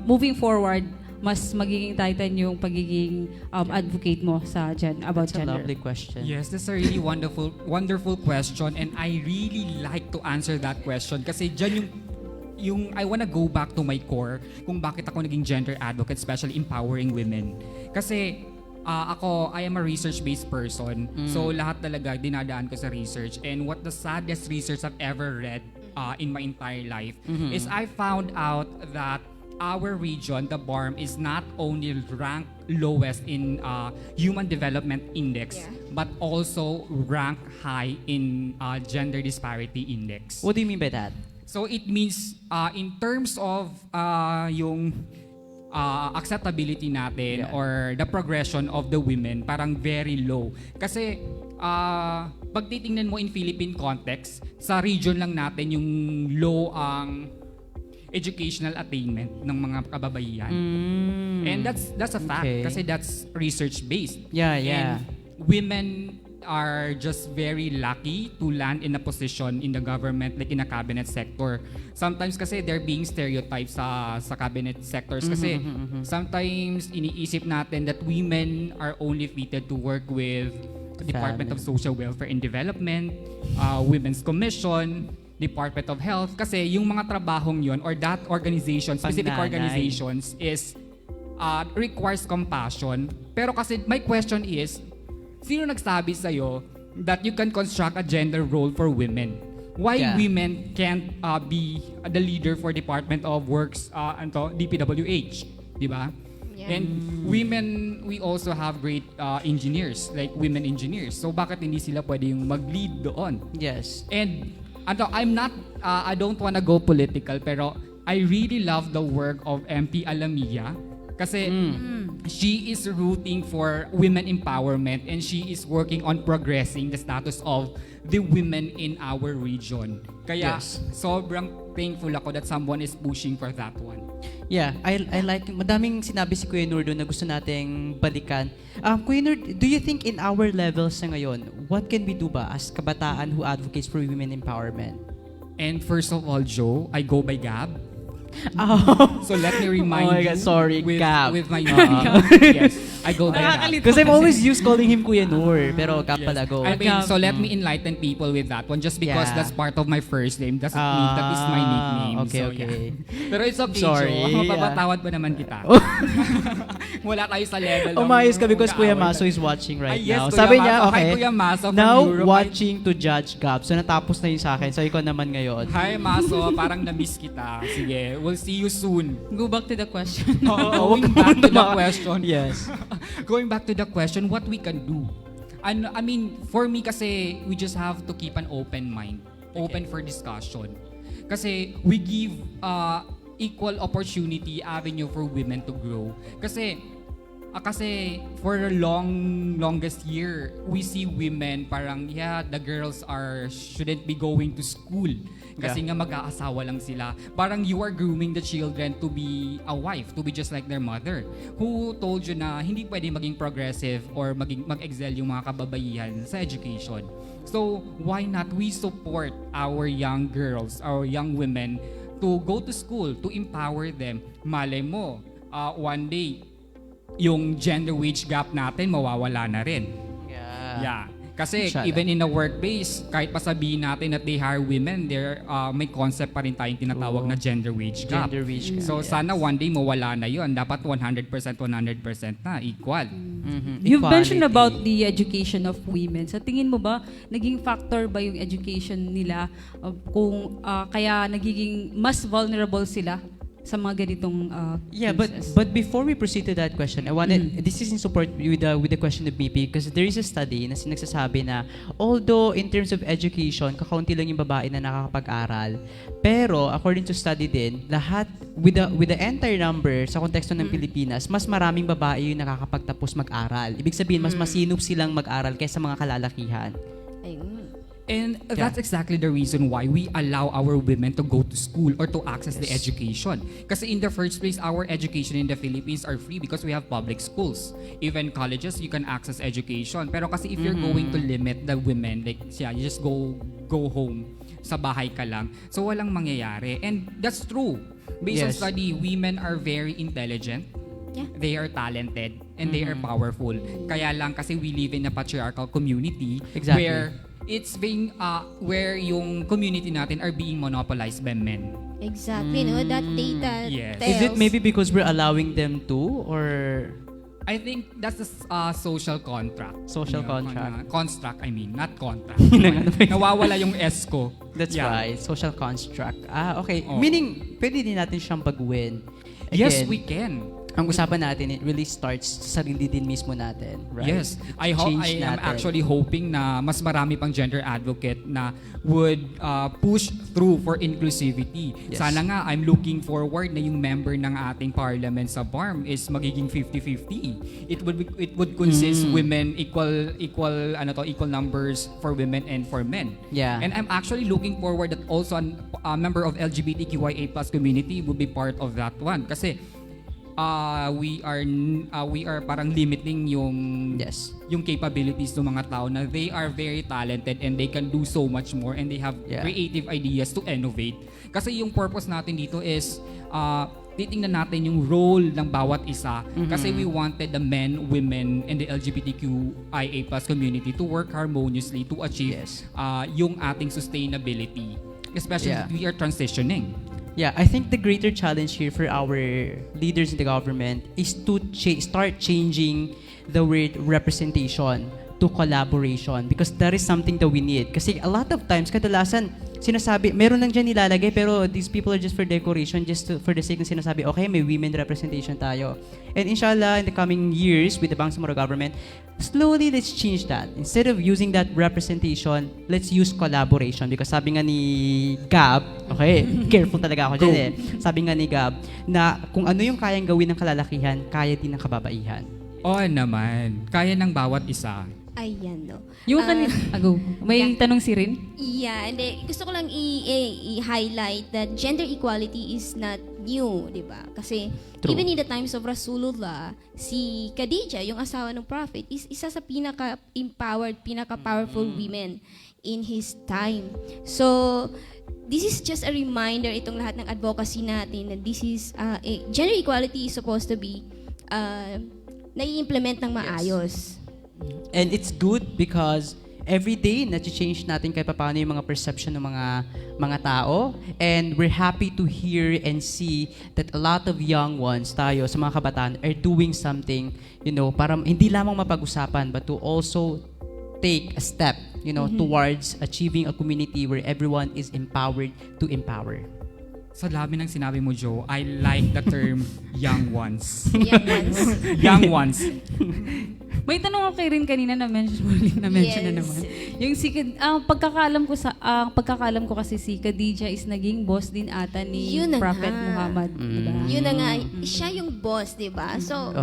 [SPEAKER 12] moving forward, mas magiging titan yung pagiging advocate mo sa about
[SPEAKER 10] That's a
[SPEAKER 12] gender.
[SPEAKER 10] lovely question.
[SPEAKER 20] Yes, that's a really wonderful question and I really like to answer that question kasi dyan yung I wanna go back to my core kung bakit ako naging gender advocate, especially empowering women. Kasi I am a research-based person. So lahat talaga dinadaan ko sa research. And what the saddest research I've ever read in my entire life is I found out that our region, the BARM, is not only ranked lowest in Human Development Index, but also ranked high in Gender Disparity Index.
[SPEAKER 10] What do you mean by that?
[SPEAKER 20] So it means in terms of yung acceptability natin or the progression of the women parang very low. Kasi pag titingnan mo in Philippine context, sa region lang natin yung low ang educational attainment ng mga kababaihan. And that's a fact kasi that's research based. And women are just very lucky to land in a position in the government, like in a cabinet sector. Sometimes kasi they're being stereotyped sa cabinet sectors kasi sometimes iniisip natin that women are only fitted to work with Department of Social Welfare and Development, Women's Commission, Department of Health, kasi yung mga trabahong yon or that organization, specific organizations is requires compassion. Pero kasi my question is, sino nagsabi sa'yo that you can construct a gender role for women? Why women can't be the leader for Department of Works, DPWH, di ba? And women, we also have great engineers, like women engineers. So bakit hindi sila pwede yung mag-lead doon?
[SPEAKER 10] Yes.
[SPEAKER 20] And I'm not, I don't wanna go political, pero I really love the work of MP Alamia. Kasi she is rooting for women empowerment and she is working on progressing the status of the women in our region. Kaya sobrang thankful ako that someone is pushing for that one.
[SPEAKER 10] Yeah, I like, madaming sinabi si Kuya Nur doon na gusto nating balikan. Kuya Nur, do you think in our levels sa ngayon, what can we do ba as kabataan who advocates for women empowerment?
[SPEAKER 20] And first of all, Joe, I go by Gab.
[SPEAKER 10] Oh.
[SPEAKER 20] So let me remind
[SPEAKER 10] Oh my God,
[SPEAKER 20] you
[SPEAKER 10] sorry, Gab.
[SPEAKER 20] with my yes, I go by Gab.
[SPEAKER 10] Because I'm always used calling him Kuya Nur, pero Gab pala go.
[SPEAKER 20] I mean, so let me enlighten people with that one. Just because that's part of my first name doesn't mean that is my nickname.
[SPEAKER 10] Okay,
[SPEAKER 20] so,
[SPEAKER 10] okay.
[SPEAKER 20] Yeah. Pero it's okay,
[SPEAKER 10] Sorry.
[SPEAKER 20] Joe. Mapapatawad pa naman kita. Wala tayo sa level.
[SPEAKER 10] Umayos ka because Kuya Maso is watching right
[SPEAKER 20] yes,
[SPEAKER 10] now.
[SPEAKER 20] Kuya
[SPEAKER 10] Sabi
[SPEAKER 20] Maso.
[SPEAKER 10] niya, okay,
[SPEAKER 20] Hi, Kuya Maso from
[SPEAKER 10] now
[SPEAKER 20] Europe.
[SPEAKER 10] watching to judge Gab. So natapos na yun sa akin. So ikaw naman ngayon.
[SPEAKER 20] Hi, Maso. Parang na-miss kita. Sige, we'll see you soon.
[SPEAKER 12] Go back to the question.
[SPEAKER 20] Going back to the question.
[SPEAKER 10] Yes.
[SPEAKER 20] Going back to the question, what we can do. And I mean, for me kasi, we just have to keep an open mind. Open for discussion. Kasi we give equal opportunity avenue for women to grow. Kasi for the longest year, we see women parang, the girls shouldn't be going to school. Kasi nga mag-aasawa lang sila. Parang you are grooming the children to be a wife, to be just like their mother. Who told you na hindi pwede maging progressive or mag-excel yung mga kababaihan sa education? So, why not we support our young girls, our young women to go to school, to empower them? Malay mo, one day, yung gender wage gap natin mawawala na rin. Yeah. Kasi even in the workplace, kahit pa sabihin natin that they hire women, may concept pa rin tayong tinatawag na gender wage gap.
[SPEAKER 10] Gender wage gap.
[SPEAKER 20] So sana one day mawala na yun. Dapat 100% na, equal.
[SPEAKER 12] You've mentioned about the education of women. Sa tingin mo ba, naging factor ba yung education nila kung kaya nagiging mas vulnerable sila sa mga ganitong cases?
[SPEAKER 10] but before we proceed to that question, I wanted this is in support with the question of BP, because there is a study na nagsasabi na although in terms of education kakaunti lang yung babae na nakakapag-aral, pero according to study din, lahat with the entire number sa konteksto ng Pilipinas, mas maraming babae yung nakakapagtapos mag-aral. Ibig sabihin mas masinop silang mag-aral kaysa mga kalalakihan.
[SPEAKER 20] And that's exactly the reason why we allow our women to go to school or to access the education. Kasi in the first place, our education in the Philippines are free because we have public schools. Even colleges, you can access education. Pero kasi if you're going to limit the women, like you just go home, sa bahay ka lang, so walang mangyayari. And that's true. Based on study, women are very intelligent. They are talented and they are powerful. Kaya lang kasi we live in a patriarchal community where it's being where yung community natin are being monopolized by men.
[SPEAKER 2] Exactly, no? That data tells.
[SPEAKER 10] Is it maybe because we're allowing them to, or
[SPEAKER 20] I think that's a social contract.
[SPEAKER 10] Social contract.
[SPEAKER 20] Construct, I mean, not contract. Nawawala yung S ko.
[SPEAKER 10] That's right, social construct. Okay.
[SPEAKER 20] Oh.
[SPEAKER 10] Meaning, pwede din natin siyang baguhin.
[SPEAKER 20] Yes,
[SPEAKER 10] Again,
[SPEAKER 20] we can.
[SPEAKER 10] ang usapan natin, it really starts sa sarili din mismo natin, right?
[SPEAKER 20] Yes. I am
[SPEAKER 10] natin.
[SPEAKER 20] actually hoping na mas marami pang gender advocate na would push through for inclusivity.
[SPEAKER 10] Yes.
[SPEAKER 20] Sana nga, I'm looking forward na yung member ng ating parliament sa BARM is magiging 50-50. It would consist women equal numbers for women and for men.
[SPEAKER 10] Yeah.
[SPEAKER 20] And I'm actually looking forward that also a member of LGBTQIA+ community would be part of that one kasi we are parang limiting yung capabilities ng mga tao na they are very talented and they can do so much more and they have creative ideas to innovate. Kasi yung purpose natin dito is titingnan natin yung role ng bawat isa kasi we wanted the men, women, and the LGBTQIA+ community to work harmoniously to achieve yung ating sustainability, especially that we are transitioning.
[SPEAKER 10] Yeah, I think the greater challenge here for our leaders in the government is to start changing the word representation to collaboration because that is something that we need. Kasi a lot of times, kadalasan, sinasabi, meron lang dyan nilalagay pero these people are just for decoration, for the sake na sinasabi, okay, may women representation tayo. And inshallah, in the coming years with the Bangsamoro government, slowly let's change that. Instead of using that representation, let's use collaboration. Because sabi nga ni Gab, okay, careful talaga ako dyan eh. Sabi nga ni Gab, na kung ano yung kayang gawin ng kalalakihan, kaya din ng kababaihan.
[SPEAKER 20] Oo naman. Kaya ng bawat isa.
[SPEAKER 2] Ayan, no.
[SPEAKER 12] Yung may tanong si Rin?
[SPEAKER 2] Yeah, hindi. Gusto ko lang i-highlight that gender equality is not new, di ba? Kasi even in the times of Rasulullah, si Khadija, yung asawa ng Prophet, is isa sa pinaka-empowered, pinaka-powerful women in his time. So, this is just a reminder, itong lahat ng advocacy natin, that this is, gender equality is supposed to be nai-implement ng maayos.
[SPEAKER 10] And it's good because every day na-change natin kahit paano yung mga perception ng mga tao, and we're happy to hear and see that a lot of young ones tayo sa mga kabataan are doing something, para hindi lamang mapag-usapan but to also take a step, towards achieving a community where everyone is empowered to empower.
[SPEAKER 20] Sa dami ng sinabi mo, Joe, I like the term young ones.
[SPEAKER 2] Young ones.
[SPEAKER 20] Young ones.
[SPEAKER 12] May tanong ako kay Rin kanina na mention na naman. Yung pagkakaalam ko kasi si Khadija is naging boss din ata ni Prophet Muhammad, diba?
[SPEAKER 2] Yun na nga, siya yung boss, diba? So,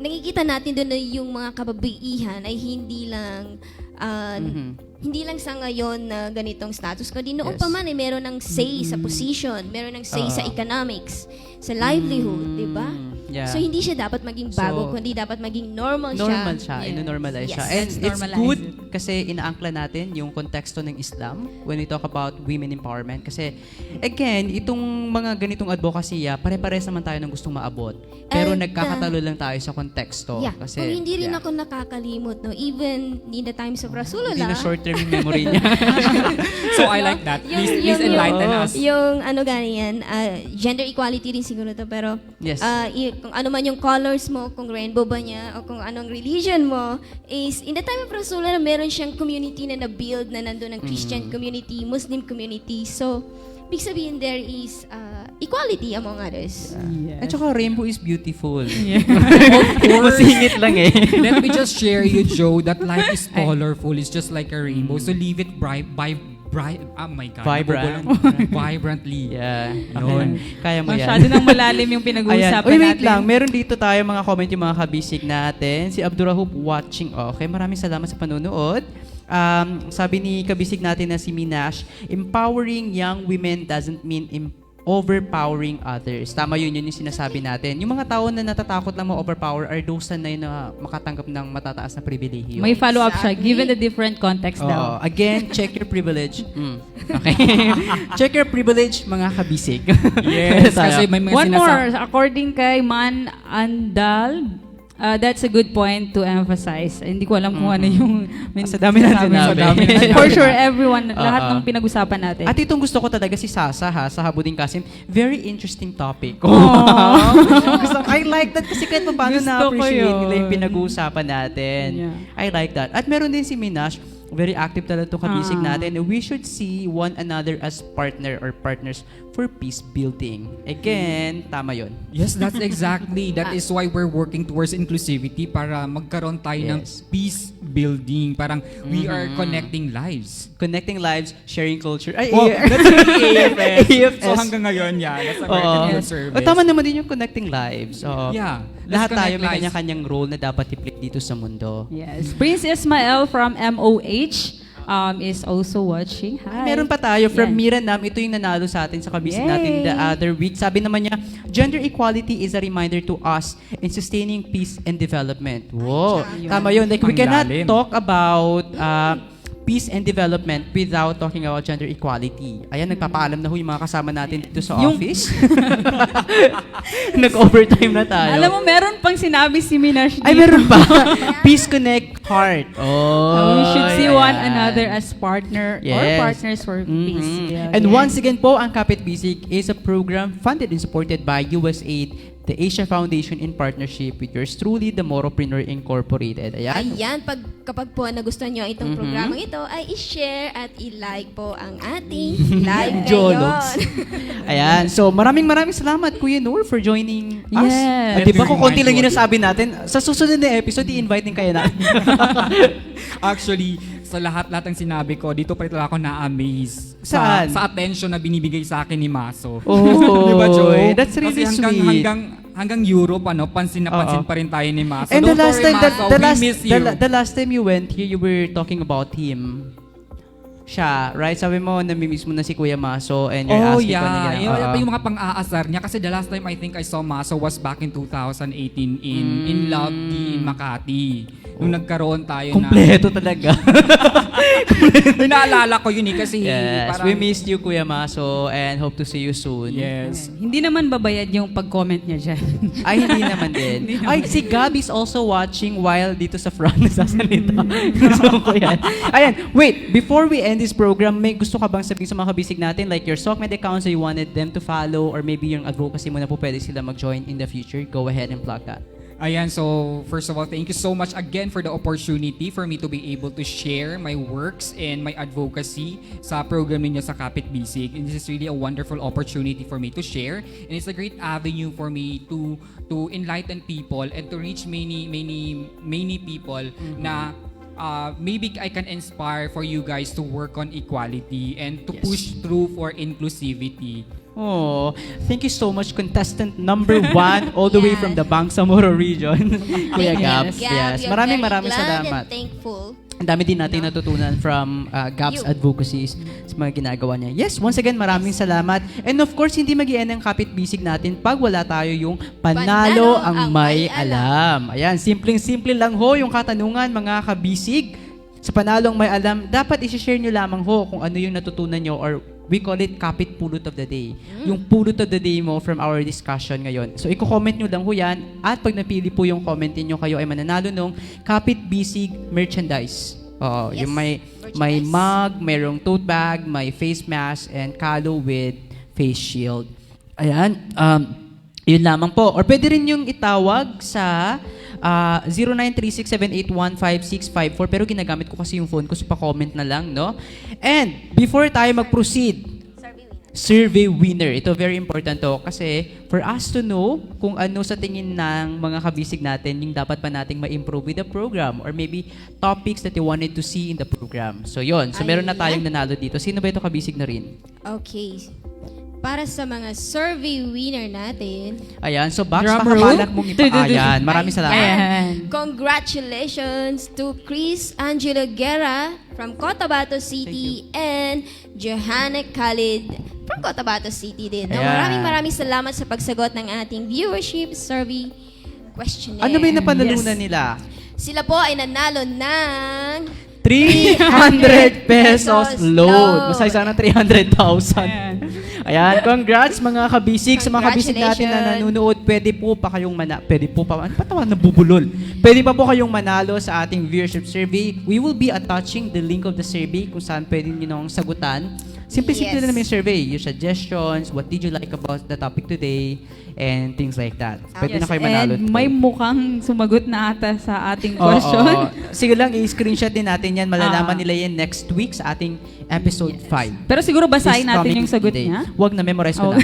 [SPEAKER 2] nakikita natin doon na yung mga kababaihan ay hindi lang sa ngayon na ganitong status, kundi noon pa man meron ng say sa position, meron ng say sa economics, sa livelihood, di ba?
[SPEAKER 10] Yeah.
[SPEAKER 2] So, hindi siya dapat maging bago, kundi dapat maging normal siya.
[SPEAKER 10] Normal siya, ino-normalize siya. And it's good kasi inaangkla natin yung konteksto ng Islam when we talk about women empowerment. Kasi, again, itong mga ganitong advocacy, pare-pares naman tayo ng gustong maabot. Pero nagkakatalo lang tayo sa konteksto.
[SPEAKER 2] Yeah,
[SPEAKER 10] kasi,
[SPEAKER 2] kung hindi rin ako nakakalimot, no? Even in the times of Rasulullah.
[SPEAKER 10] Hindi na short-term yung memory niya.
[SPEAKER 20] So, I like that. Please enlighten us.
[SPEAKER 2] Yung ganyan, gender equality rin siguro to, pero kung ano man yung colors mo, kung rainbow ba niya, o kung anong religion mo, is in the time of Rasulullah, meron siyang community na na-build na nandun ng Christian community, Muslim community. So, big sabihin there is equality among others.
[SPEAKER 10] At saka rainbow is beautiful.
[SPEAKER 20] Of course.
[SPEAKER 10] Masingit lang eh.
[SPEAKER 20] Let me just share you, Joe, that life is colorful. It's just like a rainbow. So leave it oh my God. Vibrantly.
[SPEAKER 10] Yeah.
[SPEAKER 20] Yun.
[SPEAKER 10] Kaya mo yan.
[SPEAKER 12] Masyado nang malalim yung pinag-uusapan natin.
[SPEAKER 10] Wait lang. Meron dito tayo mga comment yung mga kabisig natin. Si Abdurrahub watching. Okay, maraming salamat sa panonood. Sabi ni kabisig natin na si Minash, empowering young women doesn't mean overpowering others. Tama yun yung sinasabi natin. Yung mga tao na natatakot lang ma-overpower are those na makatanggap ng matataas na pribilehiyo.
[SPEAKER 12] May follow-up siya, given the different context daw.
[SPEAKER 10] Again, check your privilege. Okay. Check your privilege, mga kabisig.
[SPEAKER 20] Yes, kasi may mga
[SPEAKER 12] One more, according kay Man Andal, that's a good point to emphasize. Hindi ko alam kung ano yung
[SPEAKER 10] sa dami natin sinabi.
[SPEAKER 12] For sure, everyone, lahat ng pinag-usapan natin.
[SPEAKER 10] At itong gusto ko talaga si Sasa sa Habuding Kasim. Very interesting topic. I like that kasi kahit paano na-appreciate nila yung pinag-uusapan natin. Yeah. I like that. At meron din si Minash, very active talaga itong kabisig natin. We should see one another as partner or partners for peace building. Again, tama yon.
[SPEAKER 20] Yes, that's exactly. That is why we're working towards inclusivity para magkaroon tayo ng
[SPEAKER 10] Yes.
[SPEAKER 20] peace building. Parang we are connecting lives.
[SPEAKER 10] Connecting lives, sharing culture. Ay,
[SPEAKER 20] Oh, that's really
[SPEAKER 10] AFS.
[SPEAKER 20] AFS. So hanggang ngayon, that's American Youth Service.
[SPEAKER 10] O, tama naman din yung connecting lives. Oo.
[SPEAKER 20] Yeah.
[SPEAKER 10] Lahat
[SPEAKER 20] Let's
[SPEAKER 10] tayo
[SPEAKER 20] connect
[SPEAKER 10] may
[SPEAKER 20] lives.
[SPEAKER 10] kanya-kanyang role na dapat i-play dito sa mundo.
[SPEAKER 12] Yes. Prince Ismael from MOH is also watching. Hi.
[SPEAKER 10] Meron pa tayo from
[SPEAKER 12] Yeah.
[SPEAKER 10] Miranam. Ito yung nanalo sa atin sa kabisig
[SPEAKER 12] Yay!
[SPEAKER 10] natin the other week. Sabi naman niya, gender equality is a reminder to us in sustaining peace and development. Wow. Tama yun. Like, we
[SPEAKER 20] Ang
[SPEAKER 10] cannot
[SPEAKER 20] lalim.
[SPEAKER 10] talk about peace and development without talking about gender equality. Ayan, nagpapaalam na ho yung mga kasama natin dito sa
[SPEAKER 12] Yung-
[SPEAKER 10] office. Nag-overtime na tayo.
[SPEAKER 12] Alam mo, meron pang sinabi si Minash dito.
[SPEAKER 10] Ay, meron pa. Peace Connect Heart. Oh,
[SPEAKER 12] We should see one
[SPEAKER 10] ayan.
[SPEAKER 12] another as partner or
[SPEAKER 10] Yes.
[SPEAKER 12] partners for peace. Yeah,
[SPEAKER 10] And
[SPEAKER 12] yeah.
[SPEAKER 10] once again po, ang Kapit Bisig is a program funded and supported by USAID, the Asia Foundation in partnership with yours truly, the Moropreneur Incorporated. Ayan.
[SPEAKER 2] Ayan, kapag po nagustuhan nyo itong programang ito, ay i-share at i-like po ang ating live
[SPEAKER 10] Jologs.
[SPEAKER 2] ngayon.
[SPEAKER 10] Ayan. So, maraming salamat, Kuya Noor, for joining us.
[SPEAKER 12] Yes.
[SPEAKER 10] At di ba kung konti lang yung nasabi natin, sa susunod na episode, i-invite din kayo natin.
[SPEAKER 20] Actually, sa lahat ng sinabi ko, dito pa rin ako na-amaze.
[SPEAKER 10] Saan?
[SPEAKER 20] Sa attention na binibigay sa akin ni Maso.
[SPEAKER 10] Oh,
[SPEAKER 20] Di ba, Joe?
[SPEAKER 10] that's really
[SPEAKER 20] Kasi
[SPEAKER 10] sweet.
[SPEAKER 20] hanggang Europe, pansin na pansin
[SPEAKER 10] Oo.
[SPEAKER 20] pa rin tayo ni Maso.
[SPEAKER 10] And the
[SPEAKER 20] Don't
[SPEAKER 10] last
[SPEAKER 20] worry,
[SPEAKER 10] time,
[SPEAKER 20] Maso, we miss you.
[SPEAKER 10] the last time you went here, you were talking about him. Siya, right? Sabi mo, namimiss mo na si Kuya Maso and you're asking kung ano
[SPEAKER 20] yeah.
[SPEAKER 10] ginagawa.
[SPEAKER 20] Yung mga pang-aasar niya. Kasi the last time I think I saw Maso was back in 2018 in Lovely, in Makati. Nung nagkaroon tayo
[SPEAKER 10] Kompleto talaga.
[SPEAKER 20] Naalala ko yun kasi
[SPEAKER 10] Yes,
[SPEAKER 20] parang...
[SPEAKER 10] we missed you, Kuya Maso, and hope to see you soon.
[SPEAKER 20] Yes.
[SPEAKER 12] Hindi naman babayad yung pag-comment niya dyan.
[SPEAKER 10] Ay, hindi naman din.
[SPEAKER 12] Hindi naman.
[SPEAKER 10] Ay, si Gab is also watching while dito sa front nagsasalita. Gusto ko yan. Ayan, wait, before we end this program, may gusto ka bang sabihin sa mga kabisig natin, like your SOCMED accounts that you wanted them to follow, or maybe yung advocacy mo na po pwede sila mag-join in the future? Go ahead and plug that.
[SPEAKER 20] Ayan, so first of all, thank you so much again for the opportunity for me to be able to share my works and my advocacy sa program ninyo sa Kapit Bisig. And this is really a wonderful opportunity for me to share. And it's a great avenue for me to enlighten people and to reach many people na maybe I can inspire for you guys to work on equality and to push through for inclusivity.
[SPEAKER 10] Oh, thank you so much, contestant number 1, all the way from the Bangsamoro region. Kuya Gabs. Yes. Maraming salamat.
[SPEAKER 2] And thankful.
[SPEAKER 10] Ang dami din natin natutunan from Gabs Advocacies sa mga ginagawa niya. Yes, once again, maraming salamat. And of course, hindi mag-i-end ang Kapit Bisig natin pag wala tayo yung Panalo ang May Alam. Ayan, simpleng-simple lang ho yung katanungan, mga kabisig. Sa Panalong May Alam, dapat isi-share nyo lamang ho kung ano yung natutunan nyo, or we call it Kapit Pulot of the Day. Yung Pulot of the Day mo from our discussion ngayon. So, i-comment nyo lang ho yan. At pag napili po yung comment nyo, kayo ay mananalo nung Kapit Bisig merchandise. Yung may mug, mayroong tote bag, may face mask, and kalo with face shield. Ayan. Yun lamang po. Or pwede rin yung itawag sa 0936-781-5654, pero ginagamit ko kasi yung phone ko, so pa-comment na lang, no? And before tayo mag-proceed, survey winner. Ito very important to kasi for us to know kung ano sa tingin ng mga kabisig natin yung dapat pa nating ma-improve with the program, or maybe topics that you wanted to see in the program. So yon. So meron na tayong nanalo dito. Sino ba ito, kabisig na rin?
[SPEAKER 2] Okay. Para sa mga survey winner natin.
[SPEAKER 10] Ayan. So Bax, pakabalak mong ipaayan. Maraming salamat.
[SPEAKER 2] Ayan. Congratulations to Chris Angelo Guerra from Cotabato City and Johanna Khalid from Cotabato City din. No, maraming salamat sa pagsagot ng ating viewership survey questionnaire.
[SPEAKER 10] Ano ba yung napanalunan nila?
[SPEAKER 2] Sila po ay nanalo ng
[SPEAKER 10] 300 pesos load. Masaya sana 300,000. Ayan, congrats mga kabisig. Sa mga kabisig natin na nanonood, pwede po pa kayong nabubulol. Pwede pa po kayong manalo sa ating viewership survey. We will be attaching the link of the survey kung saan pwede nyo nang sagutan Simple-simple
[SPEAKER 2] Yes.
[SPEAKER 10] na naman yung survey. Your suggestions, what did you like about the topic today, and things like that. Pwede na kayo manalo.
[SPEAKER 12] And may mukhang sumagot na ata sa ating
[SPEAKER 10] Oo,
[SPEAKER 12] question.
[SPEAKER 10] oo. Sige lang, i-screenshot din natin yan. Malalaman nila yan next week sa ating episode 5.
[SPEAKER 12] Pero siguro basahin
[SPEAKER 10] This
[SPEAKER 12] natin
[SPEAKER 10] coming
[SPEAKER 12] yung sagot
[SPEAKER 10] day.
[SPEAKER 12] niya.
[SPEAKER 10] Huwag na, memorize ko
[SPEAKER 12] Oh.
[SPEAKER 10] na.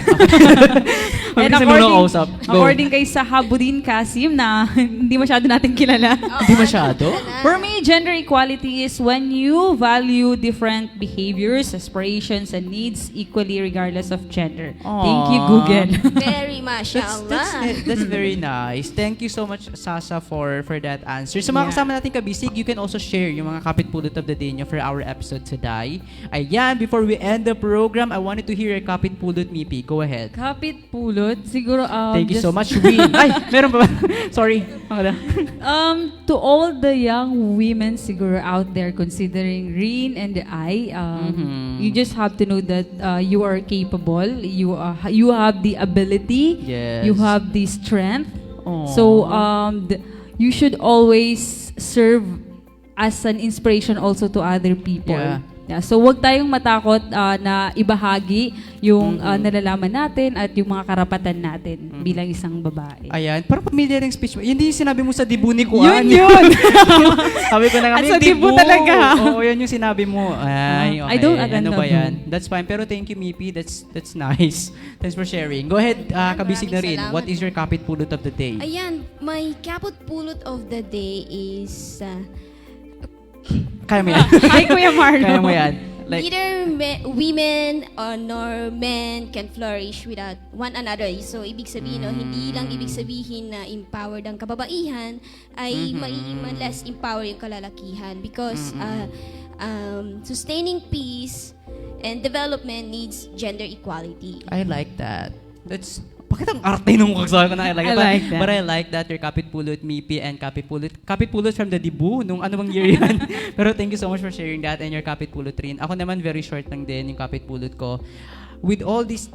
[SPEAKER 12] And
[SPEAKER 10] Kasi muna kausap. Go.
[SPEAKER 12] according kay Sahabudin Kasim na hindi masyado natin kilala.
[SPEAKER 10] Hindi masyado?
[SPEAKER 12] For me, gender equality is when you value different behaviors, aspirations, and needs equally regardless of gender. Thank you,
[SPEAKER 10] Aw.
[SPEAKER 12] Google.
[SPEAKER 2] Very mashallah.
[SPEAKER 10] That's very nice. Thank you so much, Sasa, for that answer. Sa mga kasama natin kabisig, you can also share yung mga kapit pulot of the day nyo for our episode today. Ayan, before we end the program, I wanted to hear your kapit pulot, Mipi. Go ahead.
[SPEAKER 12] Kapit pulot, siguro
[SPEAKER 10] Thank you
[SPEAKER 12] just-
[SPEAKER 10] so much, Win. Ay, meron pa ba? Sorry.
[SPEAKER 12] To all the young women siguro out there considering Reen and I, you just have to know that you are capable. You have the ability.
[SPEAKER 10] Yes.
[SPEAKER 12] You have the strength.
[SPEAKER 10] Aw.
[SPEAKER 12] So you should always serve as an inspiration also to other people.
[SPEAKER 10] Yeah.
[SPEAKER 12] So wag tayong matakot na ibahagi yung nalalaman natin at yung mga karapatan natin bilang isang babae.
[SPEAKER 10] Ayan, parang familiar yung speech mo. Yun din yung sinabi mo sa dibu ni
[SPEAKER 12] Yun,
[SPEAKER 10] Kuan.
[SPEAKER 12] yun!
[SPEAKER 10] Sabi ko na nga,
[SPEAKER 12] At
[SPEAKER 10] may
[SPEAKER 12] sa dibu talaga.
[SPEAKER 10] Oo, yan yung sinabi mo. Ay, okay.
[SPEAKER 12] I don't attend
[SPEAKER 10] Ano ba
[SPEAKER 12] that
[SPEAKER 10] yan? That's fine. Pero thank you, Mipi. That's nice. Thanks for sharing. Go ahead, kabisig na rin.
[SPEAKER 2] salamat
[SPEAKER 10] What is your kapit pulot of the day?
[SPEAKER 2] Ayan, my kaput pulot of the day is
[SPEAKER 10] Kaya mo yan.
[SPEAKER 12] Hi, Kuya Marlo.
[SPEAKER 10] Kaya mo yan.
[SPEAKER 2] neither women nor men can flourish without one another. So, ibig sabihin, no, hindi lang ibig sabihin na empowered ang kababaihan, ay less empower yung kalalakihan. Because sustaining peace and development needs gender equality.
[SPEAKER 10] I like that. That's bakit ang arte nung kagsabi ko na I like
[SPEAKER 12] I
[SPEAKER 10] that?
[SPEAKER 12] like that.
[SPEAKER 10] But I like that your kapit pulot, Mipi, and kapit pulot from the dibu nung ano bang year yan. Pero thank you so much for sharing that and your kapit pulot rin. Ako naman very short lang din yung kapit pulot ko. With all these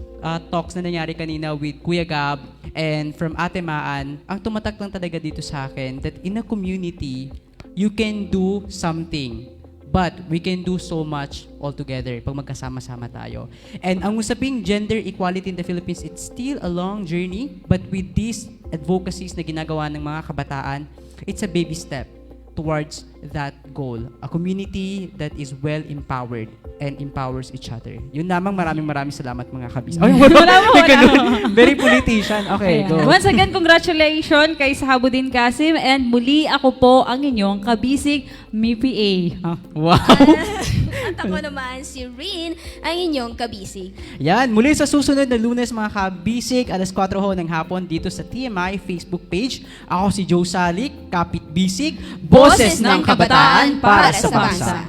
[SPEAKER 10] talks na nangyari kanina with Kuya Gab and from Ate Maan, ang tumatak lang talaga dito sa akin that in a community, you can do something. But we can do so much all together pag magkasama-sama tayo. And ang usaping gender equality in the Philippines, it's still a long journey. But with these advocacies na ginagawa ng mga kabataan, it's a baby step towards that goal. A community that is well-empowered and empowers each other. Yun lamang, maraming salamat mga kabis. Ay,
[SPEAKER 12] Wala mo.
[SPEAKER 10] Very politician. Okay,
[SPEAKER 12] Ayan.
[SPEAKER 10] go.
[SPEAKER 12] Once again, congratulations kay Sahabudin Kasim and muli ako po ang inyong kabisig, Mipi A.
[SPEAKER 10] Wow.
[SPEAKER 2] At ako naman si Reen, ang inyong kabisig.
[SPEAKER 10] Yan, muli sa susunod na Lunes mga kabisig, alas 4 ho ng hapon dito sa TMI Facebook page. Ako si Joe Salik, Kapit Bisig, Boses ng Kabataan para sa Bansa.